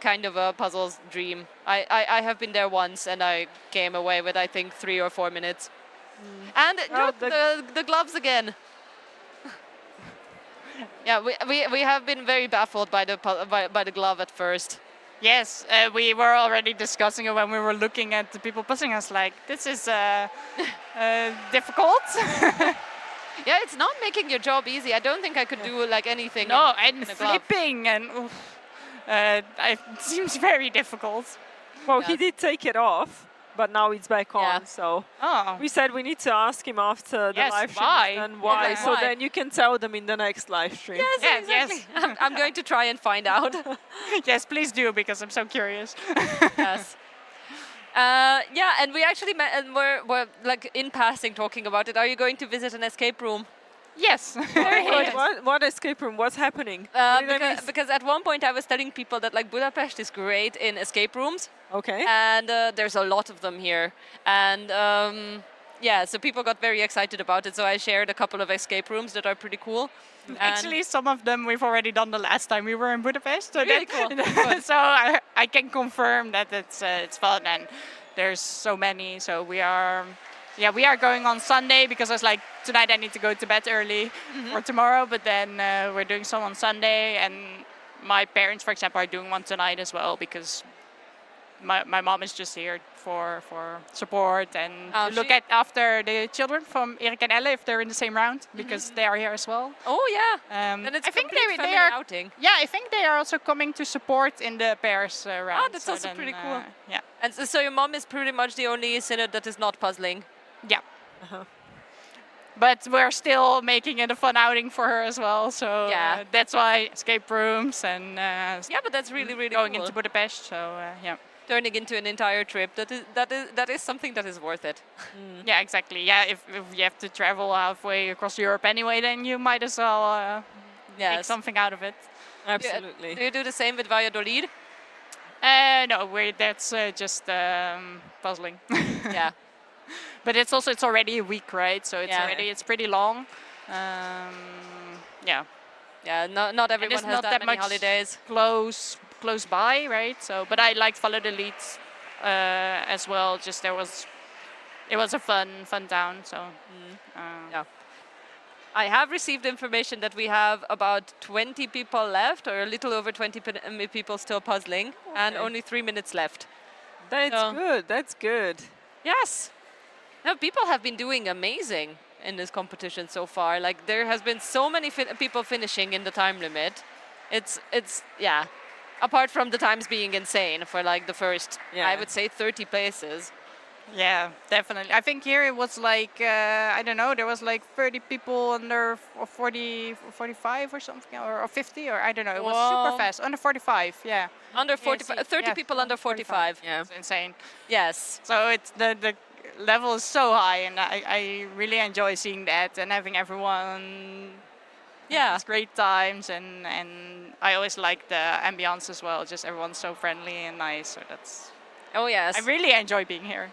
kind of a puzzle's dream. I have been there once, and I came away with, I think, 3 or 4 minutes. And look, the gloves again. Yeah, we have been very baffled by by the glove at first. Yes, we were already discussing it when we were looking at the people puzzling us. Like, this is difficult. Yeah, it's not making your job easy. I don't think I could do like anything. No, in and a glove. flipping and it seems very difficult. Well, he Yes. did take it off, but now it's back Yeah. on. So Oh, we said we need to ask him after the Yes, live stream why? and why. Yeah, So why? then you can tell them in the next live stream. Yes, Yes, exactly. yes. I'm going to try and find out. yes, please do, because I'm so curious. Yes. Yeah, and we actually met, and we're like in passing talking about it. Are you going to visit an escape room? Yes. What escape room? What's happening? What did I miss? Because at one point I was telling people that like Budapest is great in escape rooms, Okay. and there's a lot of them here. And yeah, so people got very excited about it. So I shared a couple of escape rooms that are pretty cool. And Actually, some of them we've already done the last time we were in Budapest. So Really cool. so I can confirm that it's fun, and there's so many. So we are going on Sunday, because I was like, tonight I need to go to bed early for tomorrow. But then we're doing some on Sunday, and my parents, for example, are doing one tonight as well, because my mom is just here for support and to look at after the children from Erik and Elle if they're in the same round, because they are here as well. oh yeah, and it's I think complete they family are. outing. Yeah, I think they are also coming to support in the pairs round. that's so also then, pretty cool. Yeah, And so your mom is pretty much the only synod that is not puzzling. yeah. Uh-huh. But we're still making it a fun outing for her as well. So Yeah. that's why escape rooms and Yeah, but that's really going cool. into Budapest. So yeah. Turning into an entire trip. That is something that is worth it. Yeah, exactly. Yeah, if you have to travel halfway across Europe anyway, then you might as well make Yes. something out of it. Absolutely. Do you do the same with Valladolid? No, that's just puzzling. Yeah. But it's already a week, right? So Yeah. it's pretty long. Yeah, Yeah, not everyone it's has not that that many much holidays. close by, right? So, but I liked Valladolid as well. Just it was a fun town. So, Yeah. I have received information that we have about 20 people left, or a little over 20 people still puzzling, and Okay. only 3 minutes left. That's So- good. That's good. Yes. No, people have been doing amazing in this competition so far. Like there has been so many people finishing in the time limit. It's yeah. Apart from the times being insane for like the first, Yeah. I would say 30 places. yeah, definitely. I think here it was like I don't know. There was like 30 people under 40, 45 or something, or 50, or I don't know. It was Well- super fast. Under 45, yeah. Under 45, see, 30 yeah, people under 45. Yeah. It's insane. Yes. So it's the level is so high, and I really enjoy seeing that and having everyone. Yeah. It's great times, and I always like the ambiance as well. Just everyone's so friendly and nice. So Oh yes. I really enjoy being here.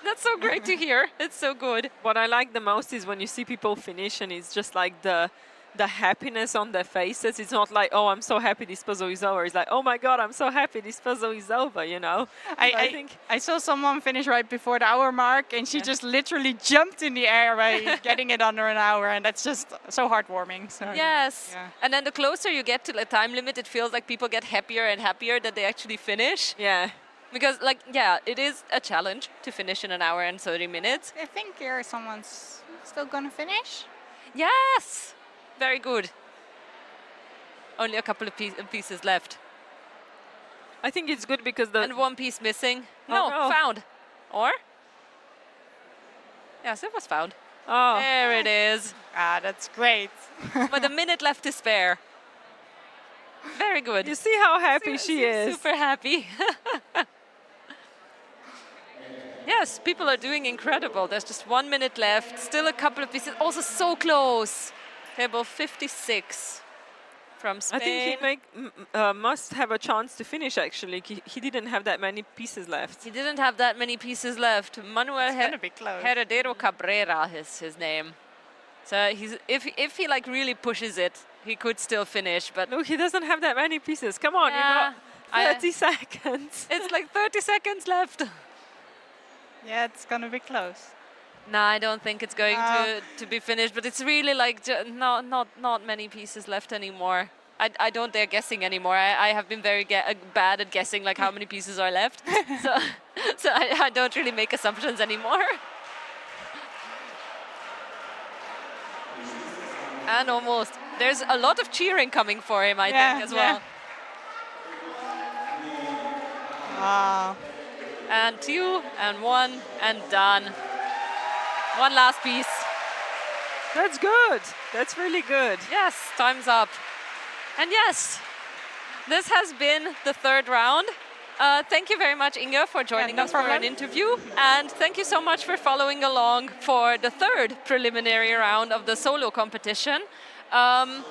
That's so great to hear. It's so good. What I like the most is when you see people finish and it's just like the happiness on their faces. It's not like, oh, I'm so happy this puzzle is over. It's like, oh my God, I'm so happy this puzzle is over, you know? I think I saw someone finish right before the hour mark, and she just literally jumped in the air by getting it under an hour, and that's just so heartwarming. So, Yes. Yeah. And then the closer you get to the time limit, it feels like people get happier and happier that they actually finish. yeah. Because, like, yeah, it is a challenge to finish in an hour and 30 minutes. I think here someone's still gonna finish. Yes! Very good. Only a couple of pieces left. I think it's good because the And one piece missing. Oh, No, no. found. Or? Yes, it was found. oh There it is. Ah, that's great. With a minute left to spare. Very good. you see how happy she Seems is. Super happy. Yes, people are doing incredible. There's just 1 minute left. Still a couple of pieces. Also so close. Table 56 from Spain. I think he must have a chance to finish. Actually, he didn't have that many pieces left. He didn't have that many pieces left. Manuel It's gonna be close. Heredero Cabrera is his name. So if he like really pushes it, he could still finish. But Look, he doesn't have that many pieces. Come on, Yeah, you I- got 30 seconds. it's like 30 seconds left. Yeah, it's gonna be close. No, I don't think it's going to be finished. But it's really like not many pieces left anymore. I don't dare guessing anymore. I have been very bad at guessing like how many pieces are left. so I don't really make assumptions anymore. And almost. There's a lot of cheering coming for him, I think, as well. Ah, And 2, and 1, and done. One last piece. That's good. That's really good. Yes, time's up. And yes, this has been the 3rd round. Thank you very much, Inge, for joining no us for an problem. interview. And thank you so much for following along for the 3rd preliminary round of the solo competition.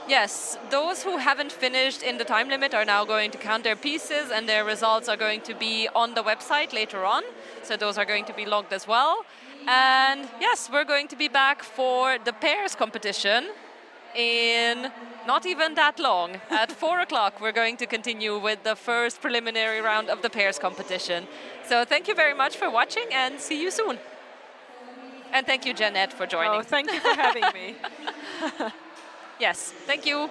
Yes, those who haven't finished in the time limit are now going to count their pieces, and their results are going to be on the website later on. So those are going to be logged as well. And yes, we're going to be back for the pairs competition in not even that long. At 4 o'clock, we're going to continue with the first preliminary round of the pairs competition. So thank you very much for watching, and see you soon. And thank you, Jeanette, for joining. Oh, thank you for having me. Yes, thank you.